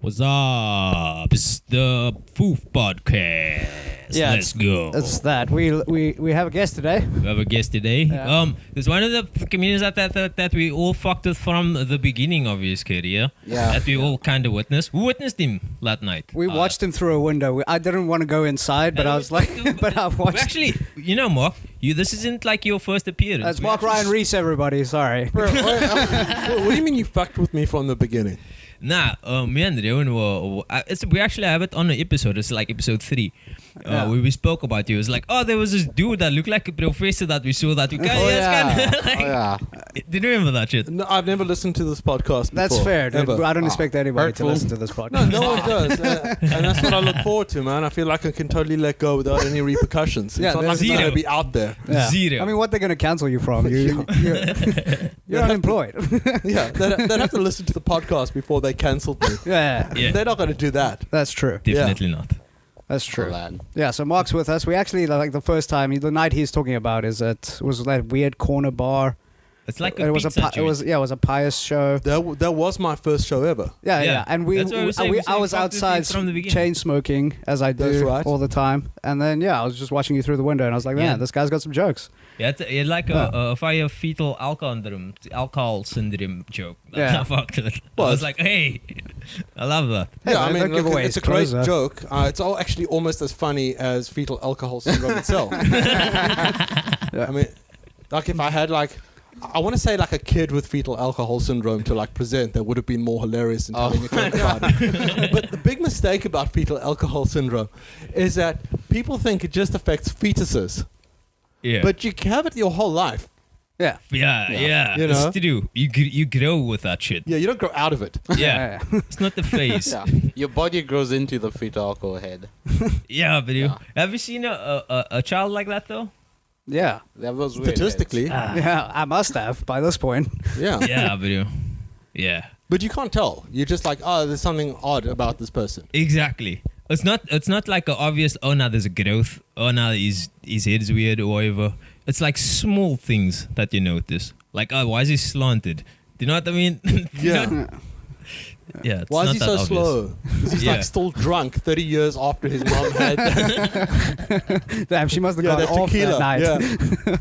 What's up? It's the FOOF podcast. Yeah, Let's go. It's that. We have a guest today. We have a guest today. Yeah. There's one of the comedians that we all fucked with from the beginning of his career. Yeah. That we all kind of witnessed. Who witnessed him that night? We watched him through a window. I didn't want to go inside, but I was like, but I watched. Actually, you know, Mark, this isn't like your first appearance. That's Marc Ryan Rees, everybody. Sorry. What do you mean you fucked with me from the beginning? Nah, me and Rion we actually have it on an episode. It's like episode 3. Where we spoke about you. It's like, oh, there was this dude that looked like a professor that we saw that we did you remember that shit? No, I've never listened to this podcast before. That's fair, dude. Ever. I don't expect anybody to listen to this podcast. No one does. And that's what I look forward to, man. I feel like I can totally let go without any repercussions. Yeah, it's not like it's going to be out there. Yeah. Zero. I mean, what they're going to cancel you from? You're unemployed. Yeah, they'd have to listen to the podcast before they cancelled me. Yeah. They're not going to do that. That's true. Definitely not. That's true. Yeah, so Mark's with us. We actually, like, the first time, the night he's talking about was that weird corner bar. It's like it was a pious show. That was my first show ever. Yeah. And I was outside chain smoking, as I do all the time. And then, I was just watching you through the window, and I was like, man, this guy's got some jokes. Yeah, it's like a fetal alcohol syndrome joke. Yeah. I fucked it. I was like, hey, I love that. Hey, yeah, I mean, look, it's a great joke. It's all actually almost as funny as fetal alcohol syndrome itself. I mean, like if I had I want to say like a kid with fetal alcohol syndrome to present, that would have been more hilarious than telling a joke about it. But the big mistake about fetal alcohol syndrome is that people think it just affects fetuses. Yeah. But you have it your whole life. Yeah. You know? It's to do. You grow with that shit. Yeah, you don't grow out of it. Yeah. It's not the face. Yeah. Your body grows into the fetal alcohol head. Yeah, but have you seen a child like that though? Yeah. That was weird. Statistically. Yeah, I must have by this point. Yeah. Yeah, but yeah. But you can't tell. You're just like, oh, there's something odd about this person. Exactly. It's not like an obvious, oh, now there's a growth. Oh, now his head is weird or whatever. It's like small things that you notice. Like, oh, why is he slanted? Do you know what I mean? Yeah. Yeah. Why is he so obvious. slow? Because he's still drunk 30 years after his mom had Damn, she must have gone off tequila. that night. Yeah.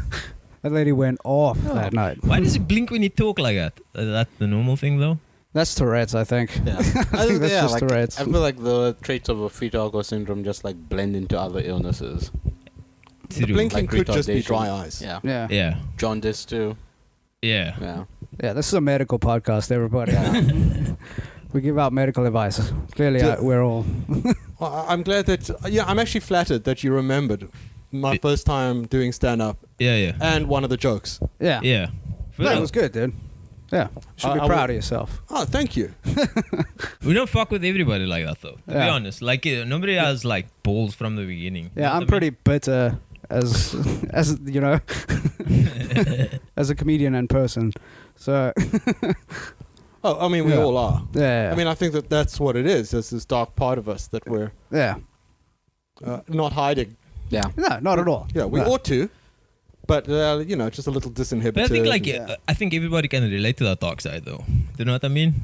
That lady went off that night. Why does he blink when you talk like that? Is that the normal thing though? That's Tourette's, I think. Yeah. I think that's just Tourette's. I feel like the traits of a fetal alcohol syndrome just blend into other illnesses. The blinking could just be dry eyes. Yeah. Jaundice too. Yeah. Yeah, this is a medical podcast, everybody. We give out medical advice. Clearly, we're all... Well, I'm glad that... I'm actually flattered that you remembered my first time doing stand-up. Yeah. And one of the jokes. Yeah. Yeah. No, it was good, dude. Yeah. Should be proud of yourself. Oh, thank you. We don't fuck with everybody like that, though. To be honest. Like, nobody has, balls from the beginning. Yeah, I'm pretty bitter as you know, as a comedian and person. So... Oh, I mean, we all are. Yeah. I mean, I think that's what it is. There's this dark part of us that we're not hiding. Yeah. No, not at all. Yeah, we ought to. But, just a little disinhibited. But I think, I think everybody can relate to that dark side, though. Do you know what I mean?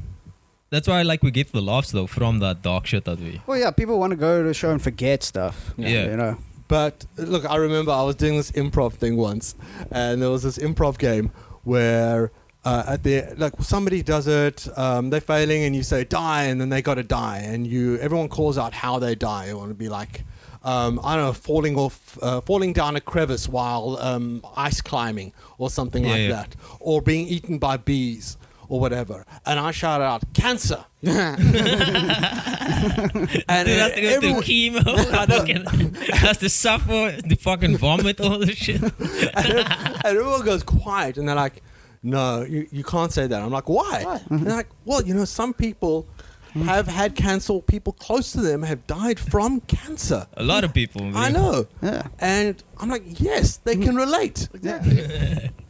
That's why, we get the laughs, though, from that dark shit that we... Well, yeah, people want to go to a show and forget stuff. Yeah. You know. But, look, I remember I was doing this improv thing once. And there was this improv game where... somebody does it, they're failing, and you say die, and then they got to die, and everyone calls out how they die. You want to be like, I don't know, falling down a crevice while ice climbing or something like that, or being eaten by bees or whatever. And I shout out cancer. And it has to go through chemo. It has to suffer, the fucking vomit, all this shit. and everyone goes quiet, and they're like, no, you can't say that. I'm like, why? And they're like, well, some people have had cancer. People close to them have died from cancer. A lot of people. I know. Yeah. And I'm like, yes, they can relate. Yeah.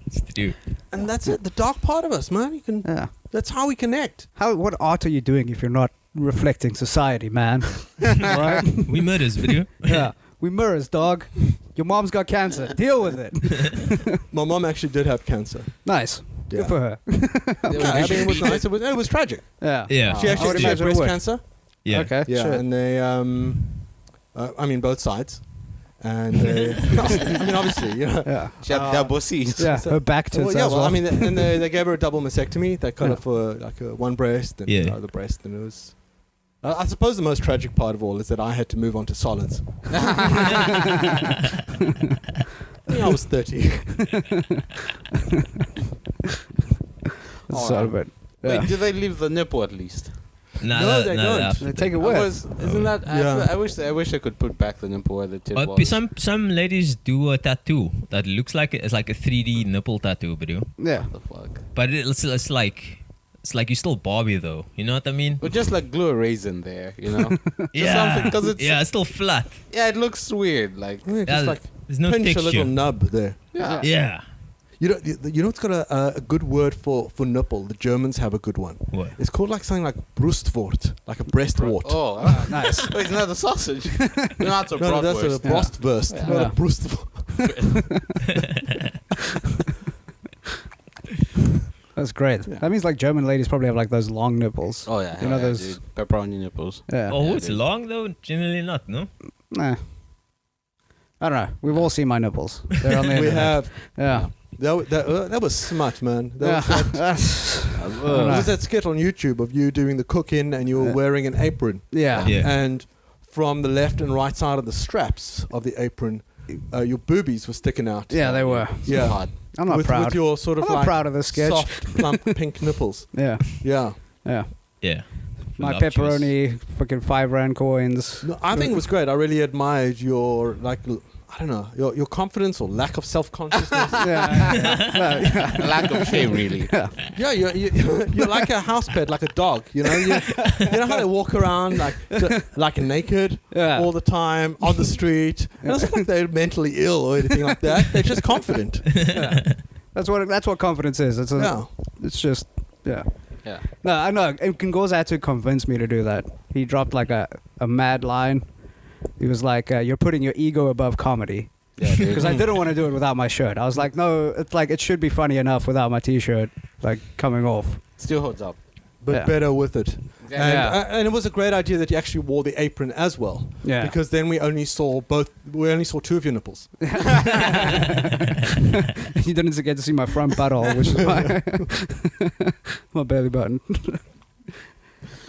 It's true. And that's it. The dark part of us, man. That's how we connect. What art are you doing if you're not reflecting society, man? Right? We murders, video. Yeah. We mirrors, dog. Your mom's got cancer. Deal with it. My mom actually did have cancer. Nice. Yeah. Good for her. I mean, it was nice. It was tragic. Yeah. Yeah. She actually had breast cancer. Yeah. Okay. Yeah, Sure. and they, I mean, both sides. And they, I mean, obviously, you know. Yeah. She had double C's. Yeah. Her back tits Well, yeah, as well. I mean, and they gave her a double mastectomy. They cut off like one breast and the other breast, and it was. I suppose the most tragic part of all is that I had to move on to solids. I think I was 30. Sort of it. Yeah. Wait, do they leave the nipple at least? No, they don't. They take it with. Isn't that? Yeah. I wish I could put back the nipple where the tip was. Some ladies do a tattoo that looks like it's like a 3D nipple tattoo, bro. Yeah. What the fuck? But it's like you're still Barbie though. You know what I mean? But just like glue a raisin there, you know? Yeah. Because it's still flat. Yeah, it looks weird. Like Just like There's no pinch texture. a little nub there. yeah. Yeah. You know what's got a good word for nipple? The Germans have a good one. What? It's called like something like Brustwort, like a breastwort. Oh, Nice. Wait, isn't that a sausage? No, that's a No, that's a bratwurst. Brustwurst, Yeah. not Yeah. a Brustwort. That's great. Yeah. That means like German ladies probably have like those long nipples. Oh, yeah. You know yeah, those. dude. Pepperoni nipples. Yeah. Oh, Yeah, it's dude. long though. Generally not. No. Nah. I don't know. We've all seen my nipples. They're on the We internet. have. Yeah. That was smart, man. Yeah. There was that skit on YouTube of you doing the cooking and you were wearing an apron. Yeah. Yeah. And from the left and right side of the straps of the apron, your boobies were sticking out. Yeah, they were. Yeah. Hard. I'm not with, proud. With your sort of I'm not like proud of this sketch. soft, plump, pink nipples. Yeah. Yeah. Yeah. Yeah. My Voluptuous. pepperoni, fucking 5 rand coins. No, I think it was great. I really admired your I don't know, your confidence or lack of self-consciousness. Yeah. Lack of shame, really. Yeah, you're like a house pet, like a dog. You know, you know how they walk around like naked Yeah. all the time on the street. And it's not like they're mentally ill or anything like that. They're just confident. Yeah. That's what confidence is. It's just yeah. Yeah. No, I know. Ngoz had to convince me to do that. He dropped like a mad line. He was like, "You're putting your ego above comedy." Yeah, dude. Because I didn't want to do it without my shirt. I was like, "No, it's like it should be funny enough without my t-shirt like coming off." Still holds up. But Yeah. better with it. Yeah. And it was a great idea that you actually wore the apron as well. Yeah. Because then we only saw 2 of your nipples. You didn't get to see my front butthole, which is my belly button.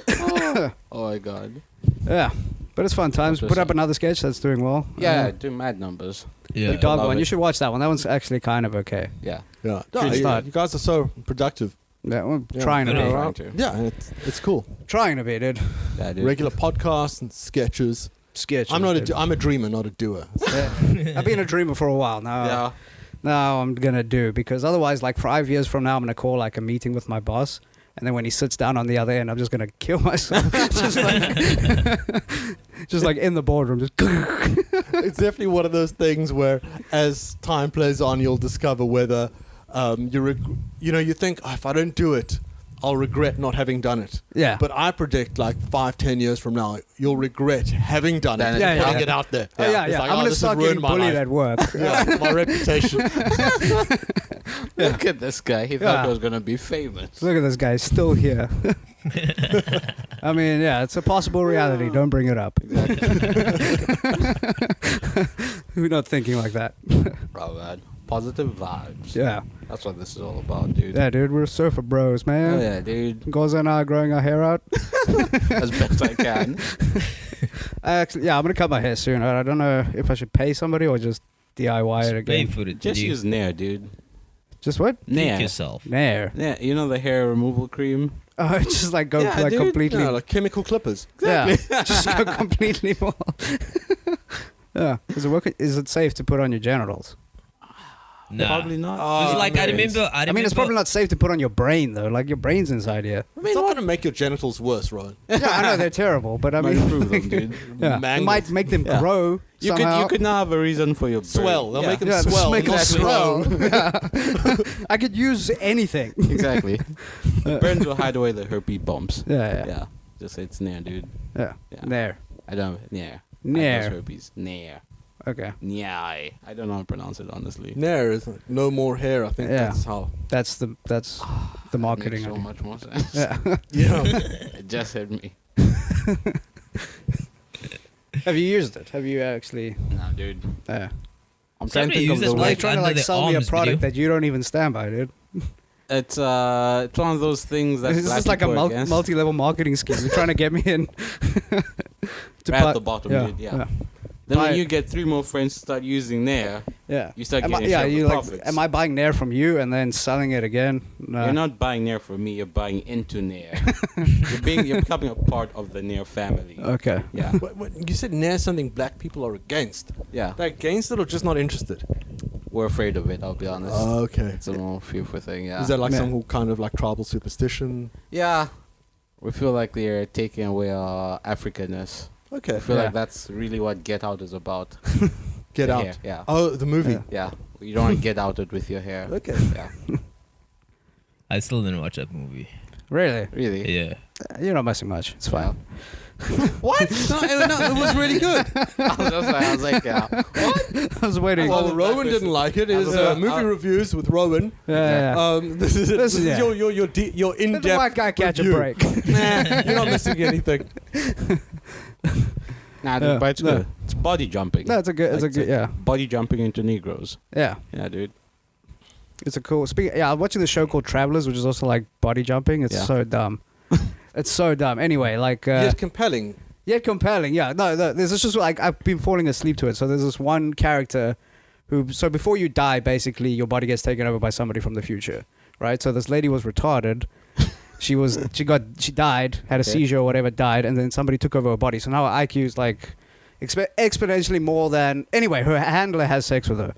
Oh my god. Yeah, but it's fun times. Put up another sketch that's doing well. Yeah, do mad numbers. Yeah. The dog Love one. it. You should watch that one. That one's actually kind of okay. Yeah. Yeah. Good start. You guys are so productive. Yeah, we're Yeah. trying to Yeah. be. Trying to. Yeah, it's cool. Trying to be, dude. Yeah, dude. Regular podcasts and sketches. Sketch. I'm a dreamer, not a doer. I've been a dreamer for a while now. Yeah. Now I'm gonna do, because otherwise, like 5 years from now, I'm gonna call like a meeting with my boss, and then when he sits down on the other end, I'm just gonna kill myself. just like in the boardroom, just. It's definitely one of those things where, as time plays on, you'll discover whether you think, oh, if I don't do it, I'll regret not having done it. Yeah. But I predict like 5-10 years from now, you'll regret having done it, Yeah, and putting yeah. it out there. Oh, yeah, It's yeah. like, I'm oh, gonna this has start ruined getting my bullied life. at work. Yeah, my reputation. Look at this guy. He thought he was gonna be famous. Look at this guy, still here. I mean, yeah, it's a possible reality. Don't bring it up. We're not thinking like that. Bro, man. Positive vibes. Yeah. That's what this is all about, dude. Yeah, dude, we're surfer bros, man. Oh, yeah, dude. Goza and I are growing our hair out. As best I can. I'm gonna cut my hair soon. I don't know if I should pay somebody or just DIY it Pay again. for it. Just use Nair, dude. Just what? Nair Nair. yourself. Nair. Yeah, you know the hair removal cream? Oh, just like go Yeah, like dude. completely. Yeah, like chemical clippers. Yeah, just go completely bald. Yeah. Is it working? Is it safe to put on your genitals? Nah. Probably not. It's like I remember. I mean, it's probably not safe to put on your brain though. Like your brain's inside here. It's not going to make your genitals worse, Ryan. Yeah, I know they're terrible, but I Might mean, improve them, dude. yeah, it Mangled. might make them grow. You somehow. could now have a reason for your brain. Swell. They'll make them Yeah, swell. make them Exactly. swell. Yeah. I could use anything. Exactly. The burns will hide away the herpes bumps. Yeah. Yeah. Just say it's Nair, dude. Yeah. Yeah. There. I don't. Nair. Nair. Herpes. Nair. Okay. Nyai. I don't know how to pronounce it, honestly. Nair is like no more hair. I think Yeah. that's how. That's the That marketing. makes so idea. much more sense. Yeah. Yeah. It just hit me. Have you used it? Have you actually? Nah, dude. Yeah. I'm trying to think of use the it Why are you like trying to under the sell me a arms product video. that you don't even stand by, dude? It's one of those things that This is like a multi-level marketing scheme. You're trying to get me in. Right at the bottom, dude. Yeah. Then when you get 3 more friends to start using Nair, you start getting a profits. Am I buying Nair from you and then selling it again? No. You're not buying Nair from me. You're buying into Nair. You're becoming a part of the Nair family. Okay. Yeah. You said Nair something black people are against. Yeah. They're against it or just not interested? We're afraid of it, I'll be honest. Oh, okay. It's a more fearful thing, yeah. Is that like some kind of like tribal superstition? Yeah. We feel like they're taking away our Africanness. Okay. I feel like that's really what Get Out is about. Get Out? Hair, yeah. Oh, the movie? Yeah. You don't want to get out it with your hair. Okay. Yeah. I still didn't watch that movie. Really? Really? Yeah. You're not missing much. It's fine. What? No, it was really good. I was like, yeah. What? I was waiting. Well, Rowan didn't like it. It's movie reviews with Rowan. Yeah. This is your in-depth Let the white guy catch review. a break. Nah, you're not missing anything. Nah, dude, but it's good. It's body jumping. No, it's a good, yeah. Body jumping into Negroes. Yeah. Yeah, dude. It's a cool. I'm watching the show called Travelers, which is also like body jumping. It's so dumb. It's so dumb. Anyway, like. Yet compelling. Yet compelling, yeah. No, there's just like I've been falling asleep to it. So there's this one character who. So before you die, basically, your body gets taken over by somebody from the future, right? So this lady was retarded. She died, had a seizure or whatever, died, and then somebody took over her body. So now her IQ is like exponentially more than. Anyway, her handler has sex with her.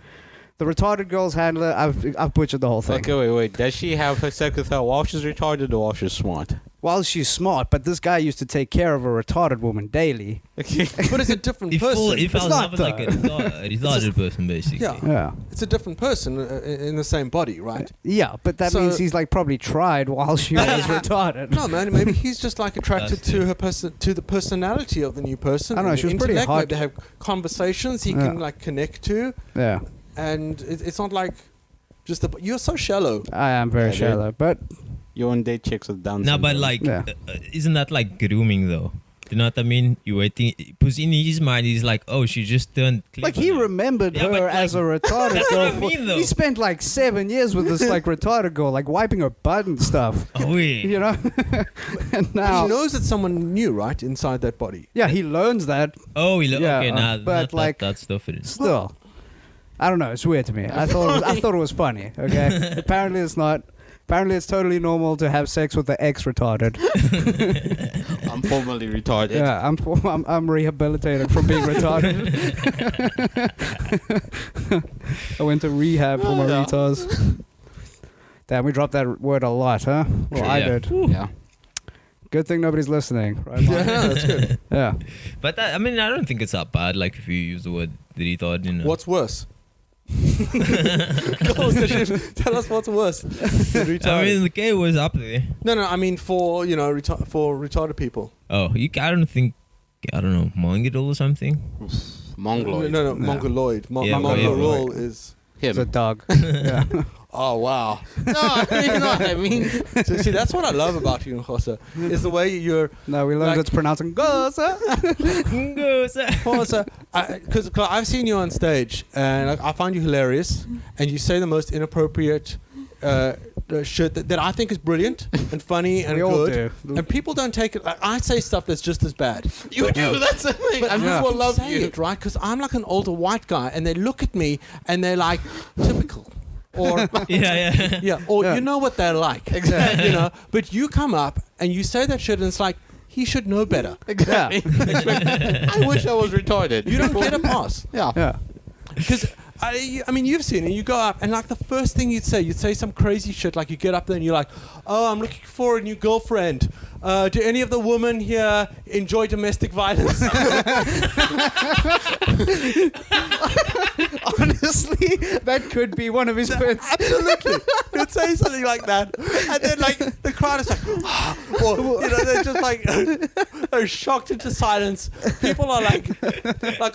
The retarded girl's handler, I've butchered the whole thing. Okay, wait. Does she have sex with her while she's retarded or while she's smart? While she's smart, but this guy used to take care of a retarded woman daily. But it's a different person. He fell in love with like a retarded person, basically. Yeah. It's a different person in the same body, right? Yeah, but that means he's like probably tried while she was retarded. No, man. Maybe he's just like attracted to her to the personality of the new person. I don't know. She was pretty hot. Maybe they have conversations he can like connect to. Yeah. And it's not like just you're so shallow. I am very shallow, but you won't date chicks with Down syndrome. No, but like, isn't that like grooming though? You know what I mean? You waiting, because in his mind he's like, oh, she just turned. Like he remembered her as a retarded that's girl. what I mean, though. He spent like 7 years with this like retarded girl, like wiping her butt and stuff. Oh, yeah. You know, and now he knows it's someone new, right, inside that body. Yeah, he learns that. Oh, okay, now but like that stuff it is. Still, I don't know. It's weird to me. I thought it was funny. Okay, apparently it's not. Apparently it's totally normal to have sex with the ex-retarded. I'm formerly retarded. Yeah, I'm rehabilitated from being retarded. I went to rehab for my retards. Damn, we dropped that word a lot, huh? Well, I did. Yeah. Good thing nobody's listening. Right? Yeah, that's good. Yeah. But I mean, I don't think it's that bad. Like if you use the word retard, you know. What's worse? Tell us what's worse. I mean, the K was up there. No. I mean, for for retarded people. Oh, I don't know, mongol or something. Mongoloid. No, mongoloid. Mongol is him. It's a dog. Yeah. Oh wow! No, you know what I mean. So, see, that's what I love about you, Jose, is the way you're. No, we learned it's pronouncing Gosa. Jose, because I've seen you on stage, and I find you hilarious, and you say the most inappropriate shit that I think is brilliant and funny and good. And people don't take it. Like, I say stuff that's just as bad. You do. That's the thing. But people love you, right? Because I'm like an older white guy, and they look at me and they're like, typical. Or you know what they're like, exactly. You know, but you come up and you say that shit, and it's like he should know better. Exactly. I wish I was retarded. You don't get a pass. Yeah. Because I mean, you've seen it. You go up, and like the first thing you'd say some crazy shit. Like you get up there and you're like, "Oh, I'm looking for a new girlfriend. Do any of the women here enjoy domestic violence?" Honestly, that could be one of his bits. Absolutely. You'd say something like that. And then like the crowd is like, or they're just like they're shocked into silence. People are like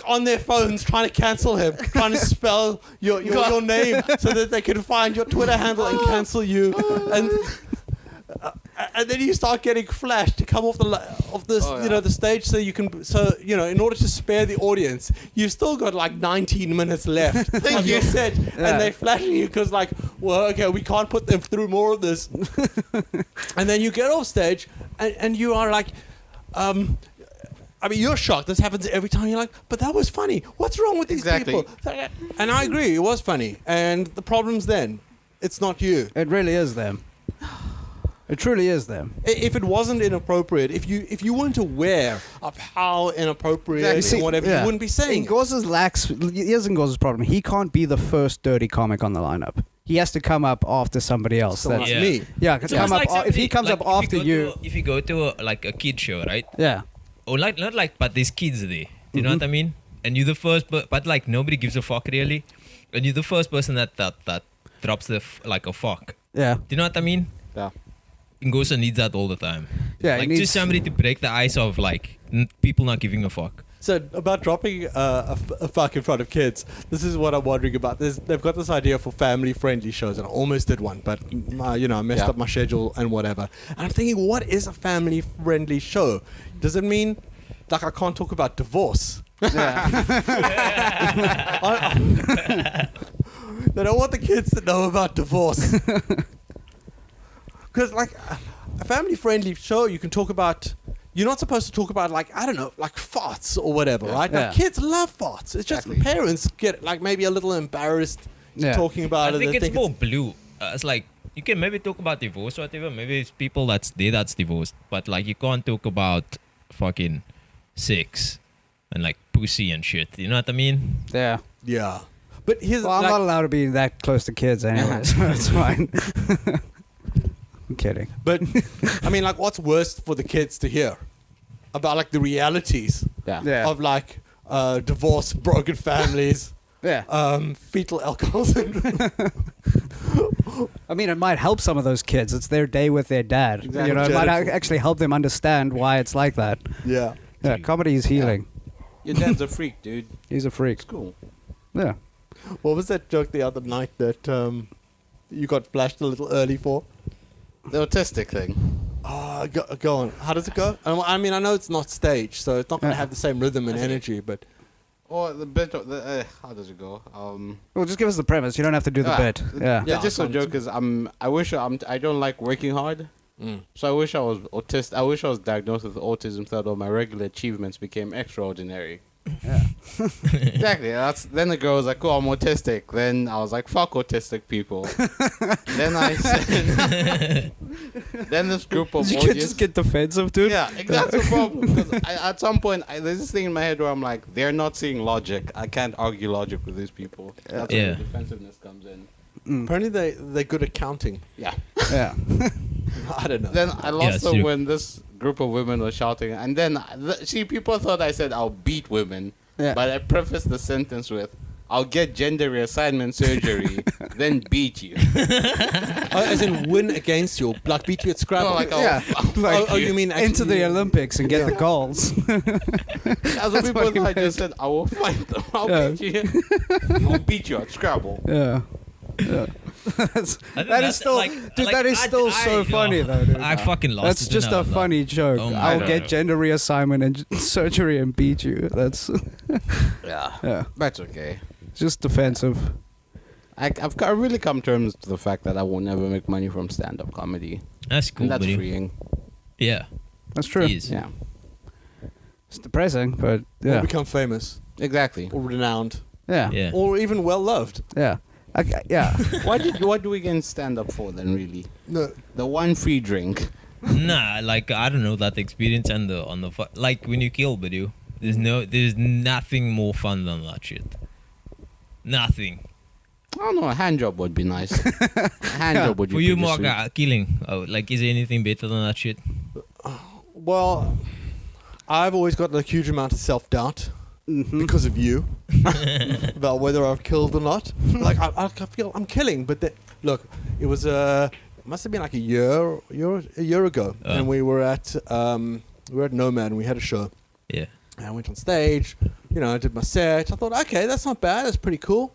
on their phones trying to cancel him, trying to spell your name so that they can find your Twitter handle and cancel you. and then you start getting flashed to come off the stage, so you can. So in order to spare the audience, you've still got like 19 minutes left of your set, and they're flashing you because we can't put them through more of this. And then you get off stage, and you are like, you're shocked. This happens every time. You're like, but that was funny. What's wrong with these people? And I agree, it was funny. And the problem's then, it's not you. It really is them. It truly is them. If it wasn't inappropriate, if you weren't aware of how inappropriate and whatever, you wouldn't be saying. Here's Ngoz's problem. He can't be the first dirty comic on the lineup. He has to come up after somebody else. So that's me. Yeah, if he comes up after you. If you go to a kid show, right? Yeah. Or but there's kids there. Do you know what I mean? And you're the first, but nobody gives a fuck really. And you're the first person that drops a fuck. Yeah. Do you know what I mean? Yeah. Ngosa needs that all the time. Yeah. Just somebody to break the ice of people not giving a fuck. So about dropping a fuck in front of kids, this is what I'm wondering about. They've got this idea for family-friendly shows, and I almost did one, but I messed up my schedule and whatever. And I'm thinking, what is a family-friendly show? Does it mean I can't talk about divorce? Yeah. They don't want the kids to know about divorce. Because a family-friendly show, you can talk about. You're not supposed to talk about farts or whatever, right? Yeah. Now, kids love farts. It's just parents get maybe a little embarrassed talking about it. I think it's more blue. It's you can maybe talk about divorce or whatever. Maybe it's people that's divorced, but you can't talk about fucking sex and pussy and shit. You know what I mean? Yeah. Yeah. But I'm not allowed to be that close to kids anyway, so it's fine. I'm kidding. But, what's worse for the kids to hear? About, the realities of, divorce, broken families, fetal alcohol syndrome. It might help some of those kids. It's their day with their dad. Exactly. It might actually help them understand why it's like that. Yeah. Yeah, comedy is healing. Your dad's a freak, dude. He's a freak. It's cool. Yeah. What was that joke the other night that you got flashed a little early for? The autistic thing. Go on. How does it go? I know it's not staged, so it's not going to have the same rhythm and energy, but... Or the bit of the... how does it go? Well, just give us the premise. You don't have to do the bit. Yeah. Just a joke is I don't like working hard. So I wish I was autistic. I wish I was diagnosed with autism so that all my regular achievements became extraordinary. Yeah. Exactly. Then the girl was like, "Oh, I'm autistic." Then I was like, "Fuck autistic people." Then I said, then this group of you can just get defensive, dude. Yeah, that's the problem. Because at some point, there's this thing in my head where I'm like, they're not seeing logic. I can't argue logic with these people. That's where the defensiveness comes in. Apparently they're good at counting. Yeah. Yeah. I don't know. Then I lost them when this group of women were shouting, and then people thought I said I'll beat women, but I prefaced the sentence with, "I'll get gender reassignment surgery, then beat you." As in win against you, beat you at Scrabble. No, you mean enter the Olympics and get the goals? As the people thought I just said, "I will fight them. I'll beat you. I'll beat you at Scrabble." Yeah. Yeah. that is still so funny though, dude. I fucking lost. That's just a funny joke. I'll get gender reassignment and surgery and beat you. That's yeah. That's okay. Just defensive. I've really come to terms with the fact that I will never make money from stand-up comedy. That's cool. And that's buddy. freeing. Yeah, that's true. Yeah. It's depressing, but or become famous. Exactly. Or renowned. Yeah. Or even well loved. Yeah. Yeah. What do we get stand up for then? Really? No. The one free drink. Nah, I don't know that experience and when you kill video, there's nothing more fun than that shit. Nothing. I don't know. A hand job would be nice. A hand job would be for you, pretty Mark. sweet. Killing. Is there anything better than that shit? Well, I've always got a huge amount of self-doubt. Because of you, about whether I've killed or not. I feel I'm killing, but look, it was it must have been like a year ago, and we were at Nomad and we had a show. Yeah, and I went on stage, I did my set. I thought, okay, that's not bad, that's pretty cool.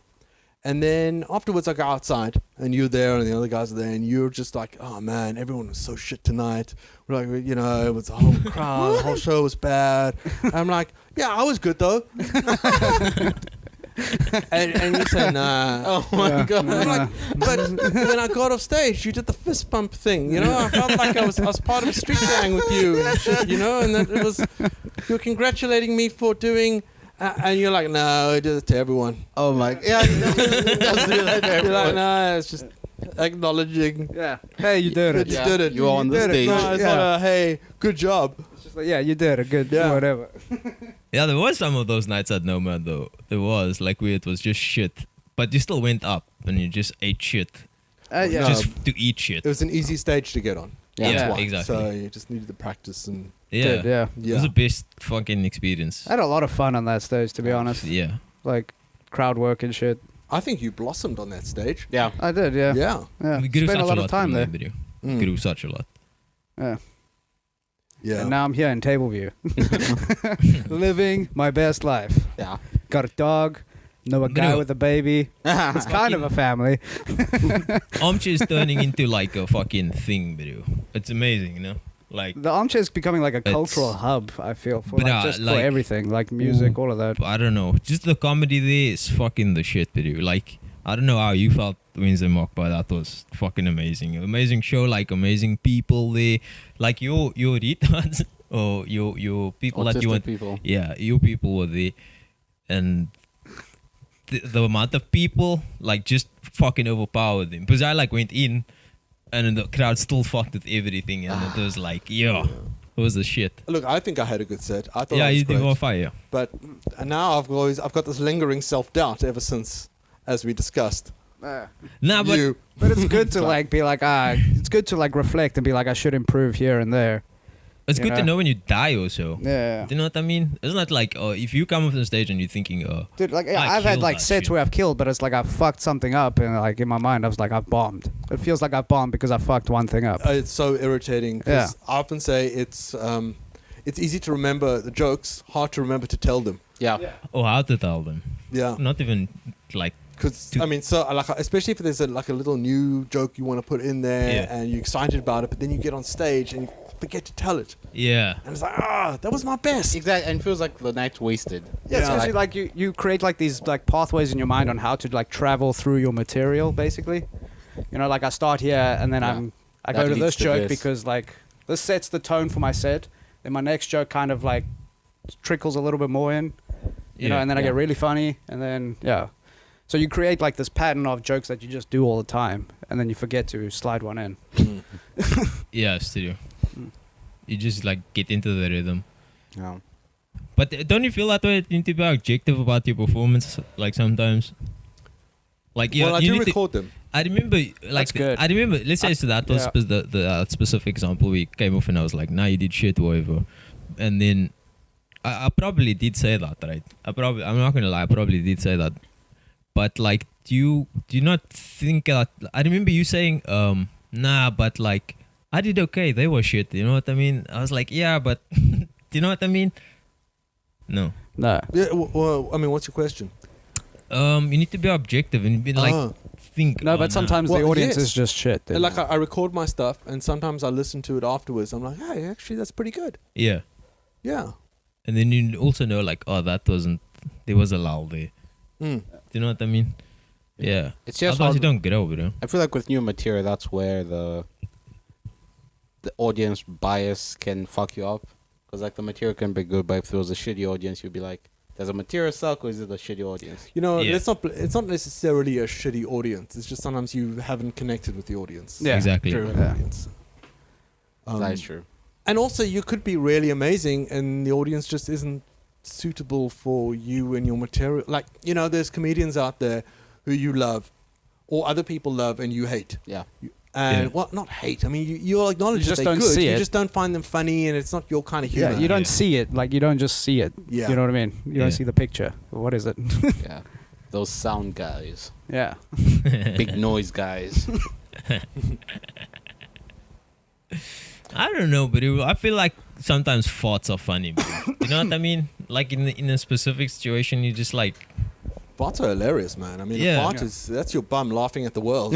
And then afterwards, I go outside, and you're there, and the other guys are there, and you're just like, oh man, everyone was so shit tonight. We're like, you know, it was the whole crowd, the whole show was bad. And I'm like, yeah, I was good though. and you say, nah. Oh my god! I'm like, but when I got off stage, you did the fist bump thing. You know, I felt like I was part of a street gang with you and shit. You know, and that it was you were congratulating me for doing. And you're like, no, I did it to everyone. Oh my! Yeah, he does do that to You're like, everyone. no, it's just acknowledging. Yeah. Hey, you did it. You did it. You were on the did it. stage. No, it's Yeah. not a, hey, good job. It's just like, yeah, you did it. Good. Yeah. Whatever. Yeah, there was some of those nights at Nomad though. There was like where it was just shit, but you still went up and you just ate shit, Yeah. just to eat shit. It was an easy stage to get on. Yeah, That's why. exactly. So you just needed the practice and Yeah, Did, yeah. It was the best fucking experience. I had a lot of fun on that stage, to be honest. Yeah. Like crowd work and shit. I think you blossomed on that stage. Yeah. I did, yeah. Yeah. Yeah. We grew Spent such a lot of from time there. that video. Mm. Grew such a lot. Yeah. Yeah. And now I'm here in Tableview, living my best life. Yeah. Got a dog, know a guy Bro. with a baby. It's kind of a family. Armchair is turning into like a fucking thing, bro. It's amazing, you know? Like, The armchair is becoming like a It's- cultural hub, I feel, for But, like, just for like- everything, like music, all of that. I don't know. Just the comedy there is fucking the shit, bro. Like, I don't know how you felt Wednesday Mock, but that was fucking amazing. Amazing show, like amazing people there. Like your retards or your people that you Autistic want. people. Yeah, your people were there, and the amount of people like just fucking overpowered them. Because I like went in, and then the crowd still fucked with everything, and it was like, yeah, it was the shit. Look, I think I had a good set. I thought Yeah, I was you did great. on fire. But now I've got this lingering self-doubt ever since, as we discussed. Nah, but you. But it's good to like be like, it's good to like reflect and be like, I should improve here and there. it's you good to know? know when you die also. Yeah. Do you know what I mean? It's not like, if you come off the stage and you're thinking, Dude, like I I've had killed like that sets shit. where I've killed, but it's like I fucked something up, and like in my mind I was like I've bombed. It feels like I've bombed because I fucked one thing up. It's so irritating. 'Cause Yeah. I often say it's easy to remember the jokes, hard to remember to tell them. Yeah. oh, how to tell them? Yeah. Not even like, Because To- I mean, so like, especially if there's like a little new joke you want to put in there, Yeah. and you're excited about it, but then you get on stage and you forget to tell it, yeah. and it's like, that was my best. Exactly. And it feels like the night's wasted. Yeah, especially like you create like these like pathways in your mind on how to like travel through your material, basically. You know, like I start here and then Yeah. I That go to leads this to joke this. because like this sets the tone for my set. Then my next joke kind of like trickles a little bit more in, you know, and then I Yeah. get really funny, and then so you create like this pattern of jokes that you just do all the time, and then you forget to slide one in. Yeah, studio. You just like get into the rhythm. Yeah. But don't you feel that way? You need to be objective about your performance, like sometimes. Like yeah, Well, I you do need to- record them. I remember, like, good. I remember. Let's say so that was Yeah. the specific example. We came off and I was like, "Nah, you did shit, whatever." And then I probably did say that, right? I'm not gonna lie, I probably did say that. But like, do you not think that? I remember you saying, "Nah, but like, I did okay. They were shit." You know what I mean? I was like, "Yeah, but," do you know what I mean? No. No. Yeah. Well, I mean, what's your question? You need to be objective and be like, think. No, oh, but nah. sometimes the Well, audience yes. is just shit. And like I record my stuff, and sometimes I listen to it afterwards. I'm like, hey, actually, that's pretty good. Yeah. Yeah. And then you also know, like, oh, that wasn't. There was a lull there. Mm. Do you know what I mean? Yeah. It's just Otherwise, you hard. don't grow, bro. I feel like with new material, that's where the audience bias can fuck you up. Because like the material can be good, but if there was a shitty audience, you'd be like, does the material suck or is it a shitty audience? You know, Yeah. it's not necessarily a shitty audience. It's just sometimes you haven't connected with the audience. Yeah, Exactly. true. The audience. That's true. And also, you could be really amazing, and the audience just isn't suitable for you and your material. Like, you know, there's comedians out there who you love, or other people love and you hate. Yeah. And Yeah. well, not hate. I mean, you'll acknowledge You that just they're don't good. see You it. just don't find them funny, and it's not your kind of humor. Yeah, you don't Yeah. see it. Like you don't just see it. Yeah. You know what I mean? You Yeah. don't see the picture. What is it? Yeah. Those sound guys. Yeah. Big noise guys. I don't know, but I feel like sometimes farts are funny, bro. You know what I mean? Like in a specific situation, you just like, Farts are hilarious, man. I mean, Yeah. a fart that's your bum laughing at the world.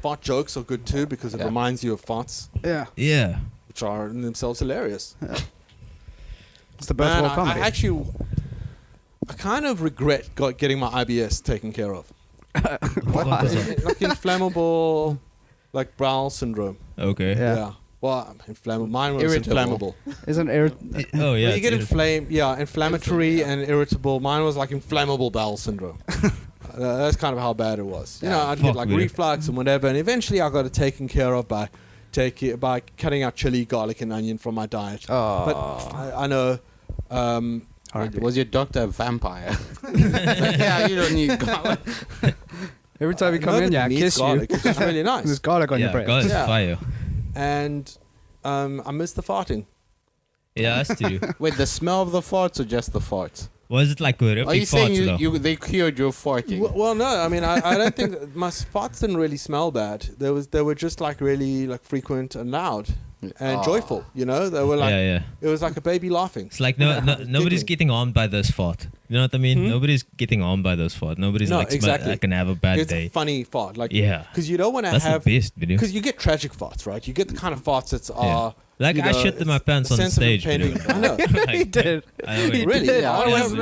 Fart jokes are good too because it reminds you of farts, Yeah. Yeah. which are in themselves hilarious. It's the best Man, world comedy. I kind of regret getting my IBS taken care of. What is it? Like inflammable, like bowel syndrome. Okay. Yeah. Well, inflammable. Mine was Irritable. inflammable. Isn't it? Oh yeah. you it's get irrit- inflamed, inflammatory and irritable. Mine was like inflammable bowel syndrome. That's kind of how bad it was. You know, I'd get Fuck, like man. reflux and whatever, and eventually I got it taken care of by cutting out chili, garlic, and onion from my diet. Oh. But I know. R.I.P. Was your doctor a vampire? Yeah, you don't need garlic. Every time you come in, nobody I needs kiss garlic. you. It's really nice. There's garlic on your Yeah. breath. God, it's Yeah. fire. And I miss the farting. Yeah, that's true. Wait, the smell of the farts or just the farts? Was it like horrific Are you saying farts though? they cured your farting? Well, no. I mean, I don't think my farts didn't really smell bad. They were just like really like frequent and loud and joyful. You know, they were like Yeah. it was like a baby laughing. It's like nobody's getting harmed by this fart. You know what I mean? Nobody's getting harmed by this fart. Nobody's No, like exactly. I can have a bad It's a day. funny fart, like Yeah. because you don't want to That's have the best video. because you get tragic farts, right? You get the kind of farts that are Like you I know, shit in my it's pants a on the sense of stage. impending- Video. I know. Like, He did. I always- Really? did. Yeah, I yeah. was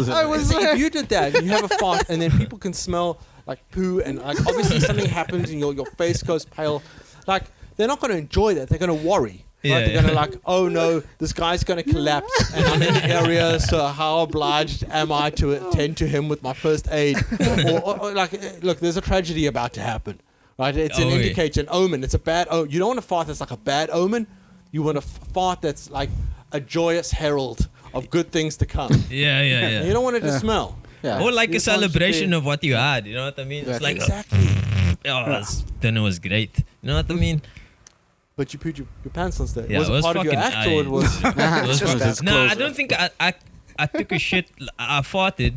there. I was See, there. if you did that, you have a fart, and then people can smell like poo, and like obviously something happens, and your face goes pale. Like they're not going to enjoy that; they're going to worry. Right? Yeah, They're yeah. going to like, oh no, this guy's going to collapse, and I'm in the area, so how obliged am I to attend to him with my first aid? or like, look, there's a tragedy about to happen, right? It's an Oh, yeah. indicator, an omen. It's a bad. Oh, you don't want a fart that's like a bad omen. You want a fart that's like a joyous herald of good things to come. Yeah. You don't want it to smell. Yeah. Or like You a just want it to celebration be- of what you had. You know what I mean? It's like Exactly. dinner was great. You know what I mean? But you put your pants on stage. Yeah, was it it was part of your fucking act or it was? It was Just as nah, close. I don't think I took a shit. I farted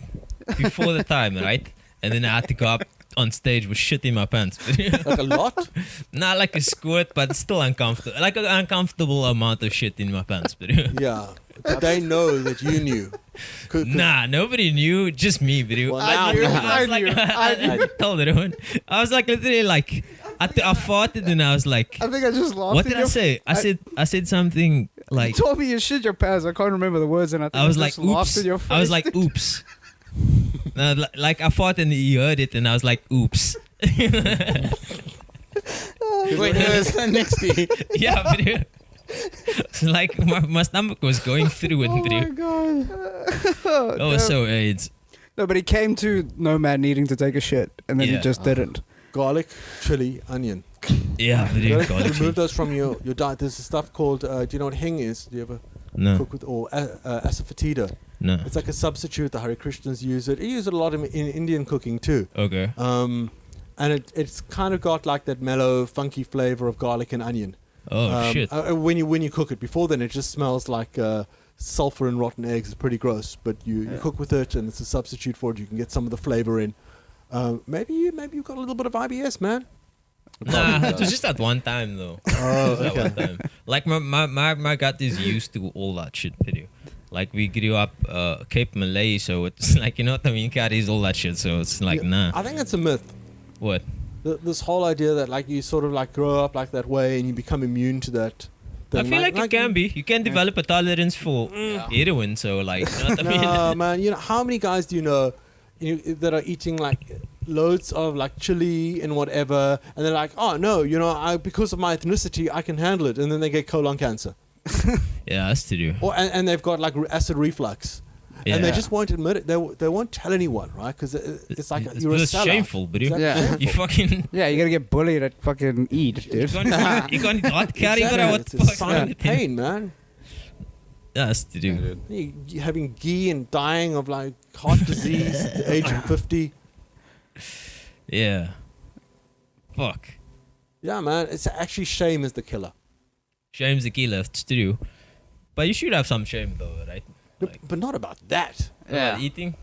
before the time, right? And then I had to go up on stage with shit in my pants. Like a lot? Not like a squirt, but still uncomfortable. Like an uncomfortable amount of shit in my pants. Yeah. Did they know that you knew? 'Cause- Nah, nobody knew. Just me, bro. Well, now- I was like, I told everyone. I was like literally like, I farted and I was like, I think I just laughed. what at did I your- say? I said something like, You told me you shit your pants. I can't remember the words, and I was like, just laughed oops. in your face. I was like, oops. Like I farted and he heard it and I was like, oops. Wait, no, it's not next to you. Yeah, bro. It's like my stomach was going through it, oh bro. my god. That was so AIDS. No, but he came to Nomad needing to take a shit, and then he Yeah. just didn't. Garlic, chili, onion. Yeah, You bro. gotta Garlic remove shit. those from your diet. There's a stuff called, do you know what hing is? Do you ever No, cook with, or asafoetida? no. It's like a substitute. The Hare Krishnas use it. You use it a lot in Indian cooking too. Okay. And it's kind of got like that mellow, funky flavor of garlic and onion. Oh shit. When you cook it, before then it just smells like sulfur and rotten eggs. It's pretty gross, but you cook with it, and it's a substitute for it. You can get some of the flavor in. Maybe you've got a little bit of IBS, man. Nah, it was just at one time though. Oh, That one time. Like my gut is used to all that shit, video. Like we grew up Cape Malay, so it's like, you know what I mean, carries all that shit. So it's like, nah. I think it's a myth. What? This whole idea that like you sort of like grow up like that way and you become immune to that. I feel like it can be. You can develop a tolerance for heroin, so like, you know what I mean? No, man. You know how many guys do you know that are eating like loads of like chili and whatever, and they're like, oh no, you know, because of my ethnicity, I can handle it, and then they get colon cancer, Yeah, that's to do. or and they've got like acid reflux, and they Yeah. just won't admit it. They won't tell anyone, right? Because it's like It's you're a because sellout. shameful, bro. Exactly. Yeah. You fucking Yeah, you gotta get bullied at fucking eat, you dude. can't not carry Exactly. what It's the a fuck. sign of pain, man. Yeah, that's to do. You having ghee and dying of like heart disease at the age of 50. Yeah. Fuck. Yeah, man. It's actually shame is the killer. Shame's the killer. It's to do. But you should have some shame though, right? Like, But not about that. about eating.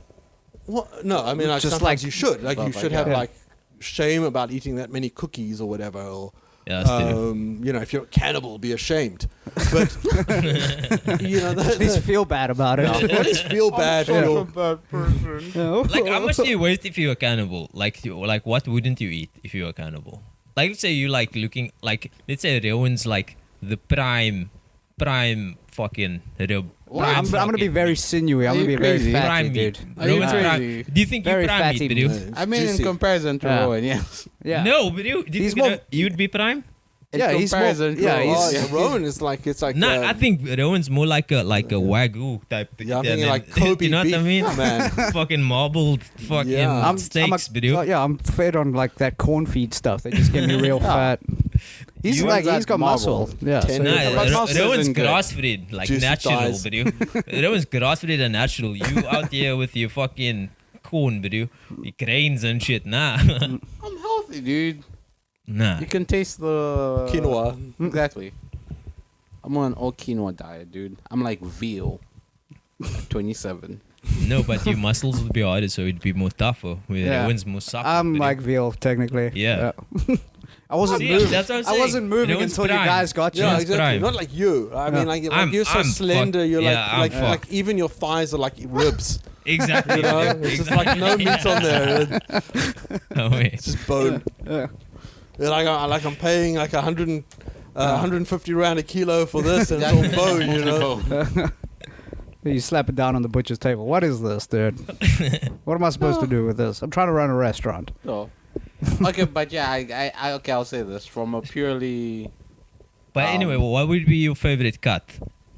Well, no, I mean, like Just sometimes like- you should. Like, you Well, should like, have, yeah. like, shame about eating that many cookies or whatever, or Yeah, that's true. You know, if you're a cannibal, be ashamed. But you know, At least feel bad about it. at least feel bad for your. bad person. Like, how much do you waste if you're a cannibal? Like, what wouldn't you eat if you're a cannibal? Like, let's say you like looking like, let's say Rowan's like the prime fucking rib. I'm gonna be very sinewy. I'm gonna be very crazy? fatty, Prime dude. meat. Are you Rowan's crazy? prime. Do you think Very you prime fatty meat, meat. bro? I mean, Juicy. in comparison to Yeah. Rowan, yes. Yeah. No, but do you He's think more- you'd be prime? In Yeah, he's more- comparison to yeah, Rowan. he's- Oh, yeah, Rowan is like it's like. Nah, I think Rowan's more like a wagyu type. Yeah, I'm thinking than- like Kobe you know what I beef, mean? man. Fucking marbled fucking Yeah. steaks, oh, yeah, I'm fed on like that corn feed stuff. They just get me real fat. He's You like want he's that got muscle. marble. Yeah. Ten- So, Nah, But muscle Rowan's isn't good. grass fed, like Juicy natural, thighs. bro. Rowan's grass fed and natural. You out here with your fucking corn, bro. Your grains and shit. Nah. I'm healthy, dude. Nah. You can taste the Quinoa. Exactly. I'm on an all quinoa diet, dude. I'm like veal. At 27. No, but your muscles would be harder, so it'd be more tougher. Where Yeah. Rowan's more supple. I'm bro. like veal technically. Yeah. I wasn't See, moving. that's what I'm I saying. wasn't moving Rowan's until you prime. guys got you. Yeah, Rowan's exactly. prime. Not like you. I mean, like you're so I'm slender. fucked. You're Yeah, I'm like fucked. even your thighs are like ribs. Exactly. You know, bro. it's just like no meat on there. Oh, wait. It's just bone. Yeah. You're like I'm paying like 150 rand a kilo for this, and it's all bone. You know. You slap it down on the butcher's table. What is this, dude? What am I supposed to do with this? I'm trying to run a restaurant. So. Okay, but yeah, okay, I'll say this from a purely. But anyway, what would be your favorite cut?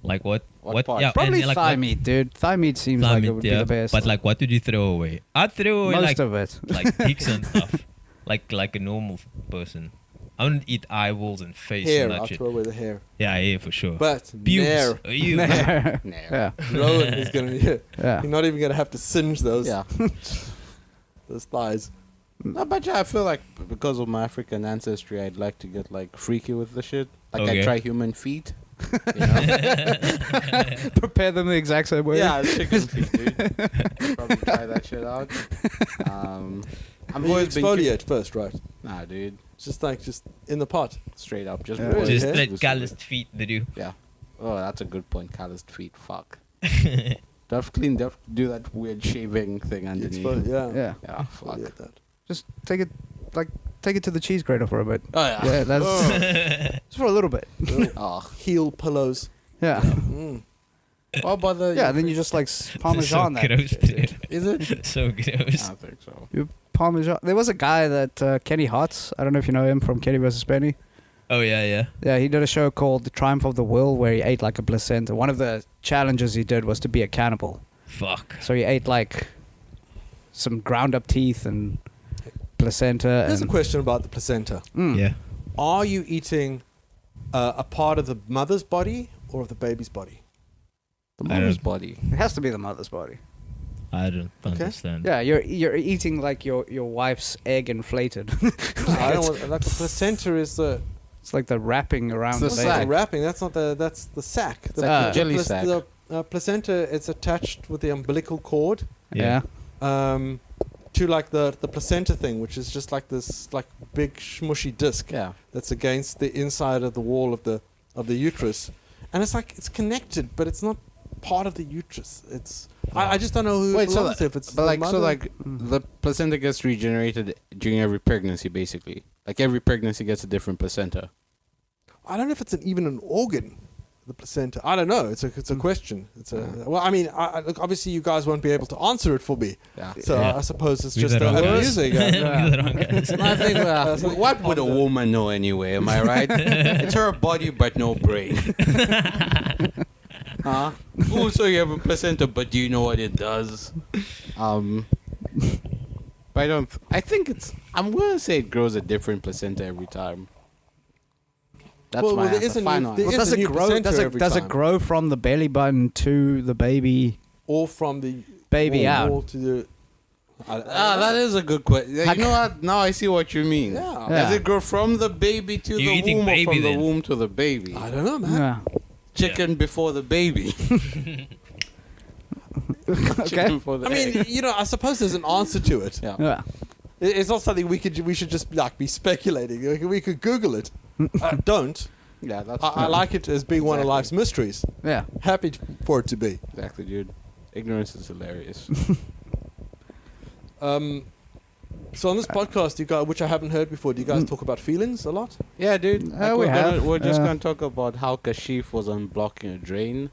Like what? What part? Yeah, Probably and, like, thigh what- meat, dude. Thigh meat seems thigh like meat, it would yeah. be the best. But like, what would you throw away? I'd throw away most of it. like dicks and stuff. Like a normal person. I wouldn't eat eyeballs and face Hair. and that I'll shit. throw away the hair. Yeah, hair for sure. But Pubes. nair. Are you? No. Yeah. Rowan is gonna. Yeah. Yeah. You're not even gonna have to singe those Yeah. those thighs. No, but yeah, I feel like because of my African ancestry, I'd like to get like freaky with the shit. Like Okay. I try human feet. You know? Prepare them the exact same way. Yeah, chicken feet, dude. Probably try that shit out. I've You always been. exfoliate first, right? Nah, dude. It's just in the pot. Straight up, just Yeah. boil Just Yeah. like exclusively. calloused feet, did you? Yeah. Oh, that's a good point. Calloused feet. Fuck. Do I have to clean? Do I have to do that weird shaving thing underneath? Yeah. Yeah. Yeah. Fuck. Exfoliate that. Just take it to the cheese grater for a bit. Oh yeah. Yeah, that's just for a little bit. Oh. Heel pillows. Yeah. Mm. What about the? Yeah, then you just like parmesan so that. gross, shit, dude. dude. Is it? So I gross. don't think so. You parmesan. There was a guy that Kenny Hotz. I don't know if you know him from Kenny vs. Penny. Oh yeah, yeah. Yeah, he did a show called The Triumph of the Will where he ate like a placenta. One of the challenges he did was to be a cannibal. Fuck. So he ate like some ground up teeth and placenta. There's a and, question about the placenta. Yeah. Are you eating a part of the mother's body or of the baby's body? The I mother's don't- body. It has to be the mother's body. I don't understand. Yeah, you're eating like your wife's egg inflated. I don't want, like the placenta is the It's like the wrapping around It's the the baby. sac. wrapping. That's not that's the sac. It's like a jelly pla- sac. The placenta it's attached with the umbilical cord Yeah. to like the placenta thing, which is just like this like big smushy disc Yeah. that's against the inside of the wall of the uterus, and it's like it's connected, but it's not part of the uterus. It's I just don't know who Wait, it so belongs to. If it's But the like, so mother- like, the placenta gets regenerated during every pregnancy, basically. Like every pregnancy gets a different placenta. I don't know if it's even an organ, the placenta. I don't know. It's a question. It's a well. I mean, look, obviously you guys won't be able to answer it for me. Yeah. So Yeah. I suppose it's We're just the wrong guys. amusing. We're the wrong guys. I think, what would a woman know anyway? Am I right? It's her body, but no brain. Huh? Oh, so you have a placenta, but do you know what it does? But I don't. I think it's. I'm gonna say it grows a different placenta every time. That's Well, my there answer. is a new- Final there answer. is Does a it new grow? placenta Does it every does it time. grow from the belly button to the baby or from the baby wall out? to the. That is a good question. You know what? Now I see what you mean. Yeah. Does it grow from the baby to You're the eating womb, or baby from the then. womb to the baby? I don't know, man. Yeah. Chicken before the baby. Okay. Chicken before the I mean, egg. you know, I suppose there's an answer to it. Yeah. Yeah. It's not something we should just like be speculating. We could Google it. Don't. Yeah, that's I true. like it as being one of Exactly. life's mysteries. Yeah. Happy for it to be. Exactly, dude. Ignorance is hilarious. So on this podcast, you guys, which I haven't heard before, do you guys talk about feelings a lot? Yeah, dude. We're just Yeah. gonna talk about how Kashif was unblocking a drain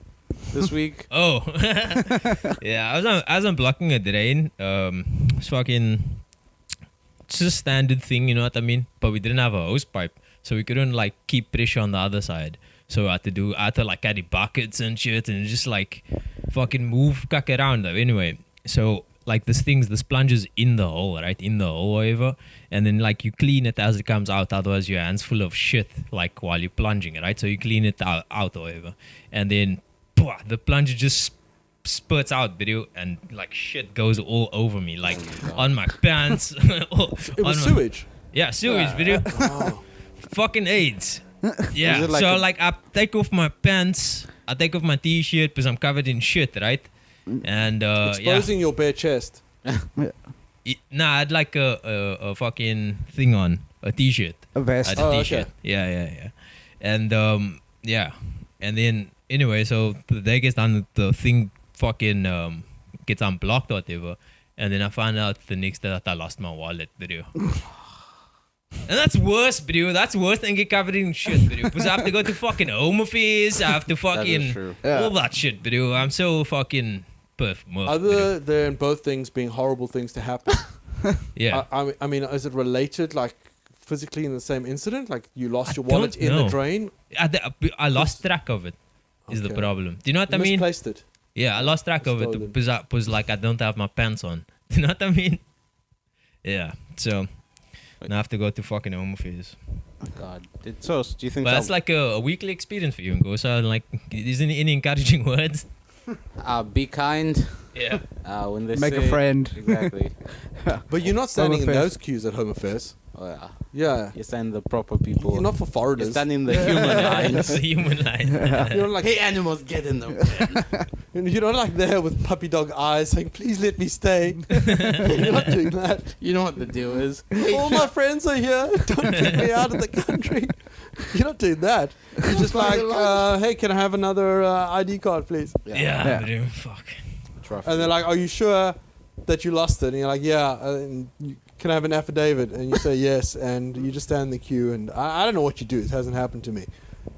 this week. Oh, yeah. I was on blocking a drain. It's fucking. It's a standard thing, you know what I mean? But we didn't have a hose pipe, so we couldn't like keep pressure on the other side. So I had to like carry buckets and shit, and just like fucking move cuck around though. Anyway, so like the sponge is in the hole, right? In the hole, whatever. And then like you clean it as it comes out, otherwise your hand's full of shit like while you're plunging, right? So you clean it out or whatever. And then the plunger just spurts out, video, and like shit goes all over me, like on my pants. It was sewage. Yeah, sewage, video. Oh. Fucking AIDS. Yeah. Is it like So a- like I take off my pants, I take off my t-shirt because I'm covered in shit, right? And Exposing your bare chest. Nah, I had like a fucking thing on, a t-shirt. A I vest. had a Oh, okay. t-shirt. Yeah. And yeah. And then anyway, so the day gets done, the thing fucking gets unblocked or whatever. And then I found out the next day that I lost my wallet, video. And that's worse, video. That's worse than get covered in shit, video. Because I have to go to fucking home affairs. I have to That is fucking true. all that shit, video. I'm so fucking perf. Other than both things being horrible things to happen, Yeah. I mean, is it related like physically in the same incident? Like you lost I your wallet don't in the know. drain? I lost track of it. Is the Okay. problem? Do you know what I You mean? misplaced it. Yeah, I lost track of it Stolen. because like I don't have my pants on. Do you know what I mean? Yeah. So now I have to go to fucking home affairs. God. So, do you think But that's like a weekly experience for you, Ngo. So like, isn't any encouraging words? be kind Yeah. when they Make a say- friend. Exactly. But you're not standing in affairs. those queues at home affairs. Oh, yeah. Yeah. You're standing the proper people. You're not for You're foreigners. standing the human lines. the human line. You're like, Hey, animals, get in them. you're not like there with puppy dog eyes saying, "Please let me stay." You're not doing that. You know what the deal is. All my friends are here. Don't kick me out of the country. You're not doing that. You're just like, "Hey, can I have another ID card, please?" Yeah. Yeah. But, fuck. It's rough. And they're like, "Are you sure that you lost it?" And you're like, "Yeah." And can I have an affidavit? And you say yes, and you just stand in the queue. And I don't know what you do. It hasn't happened to me.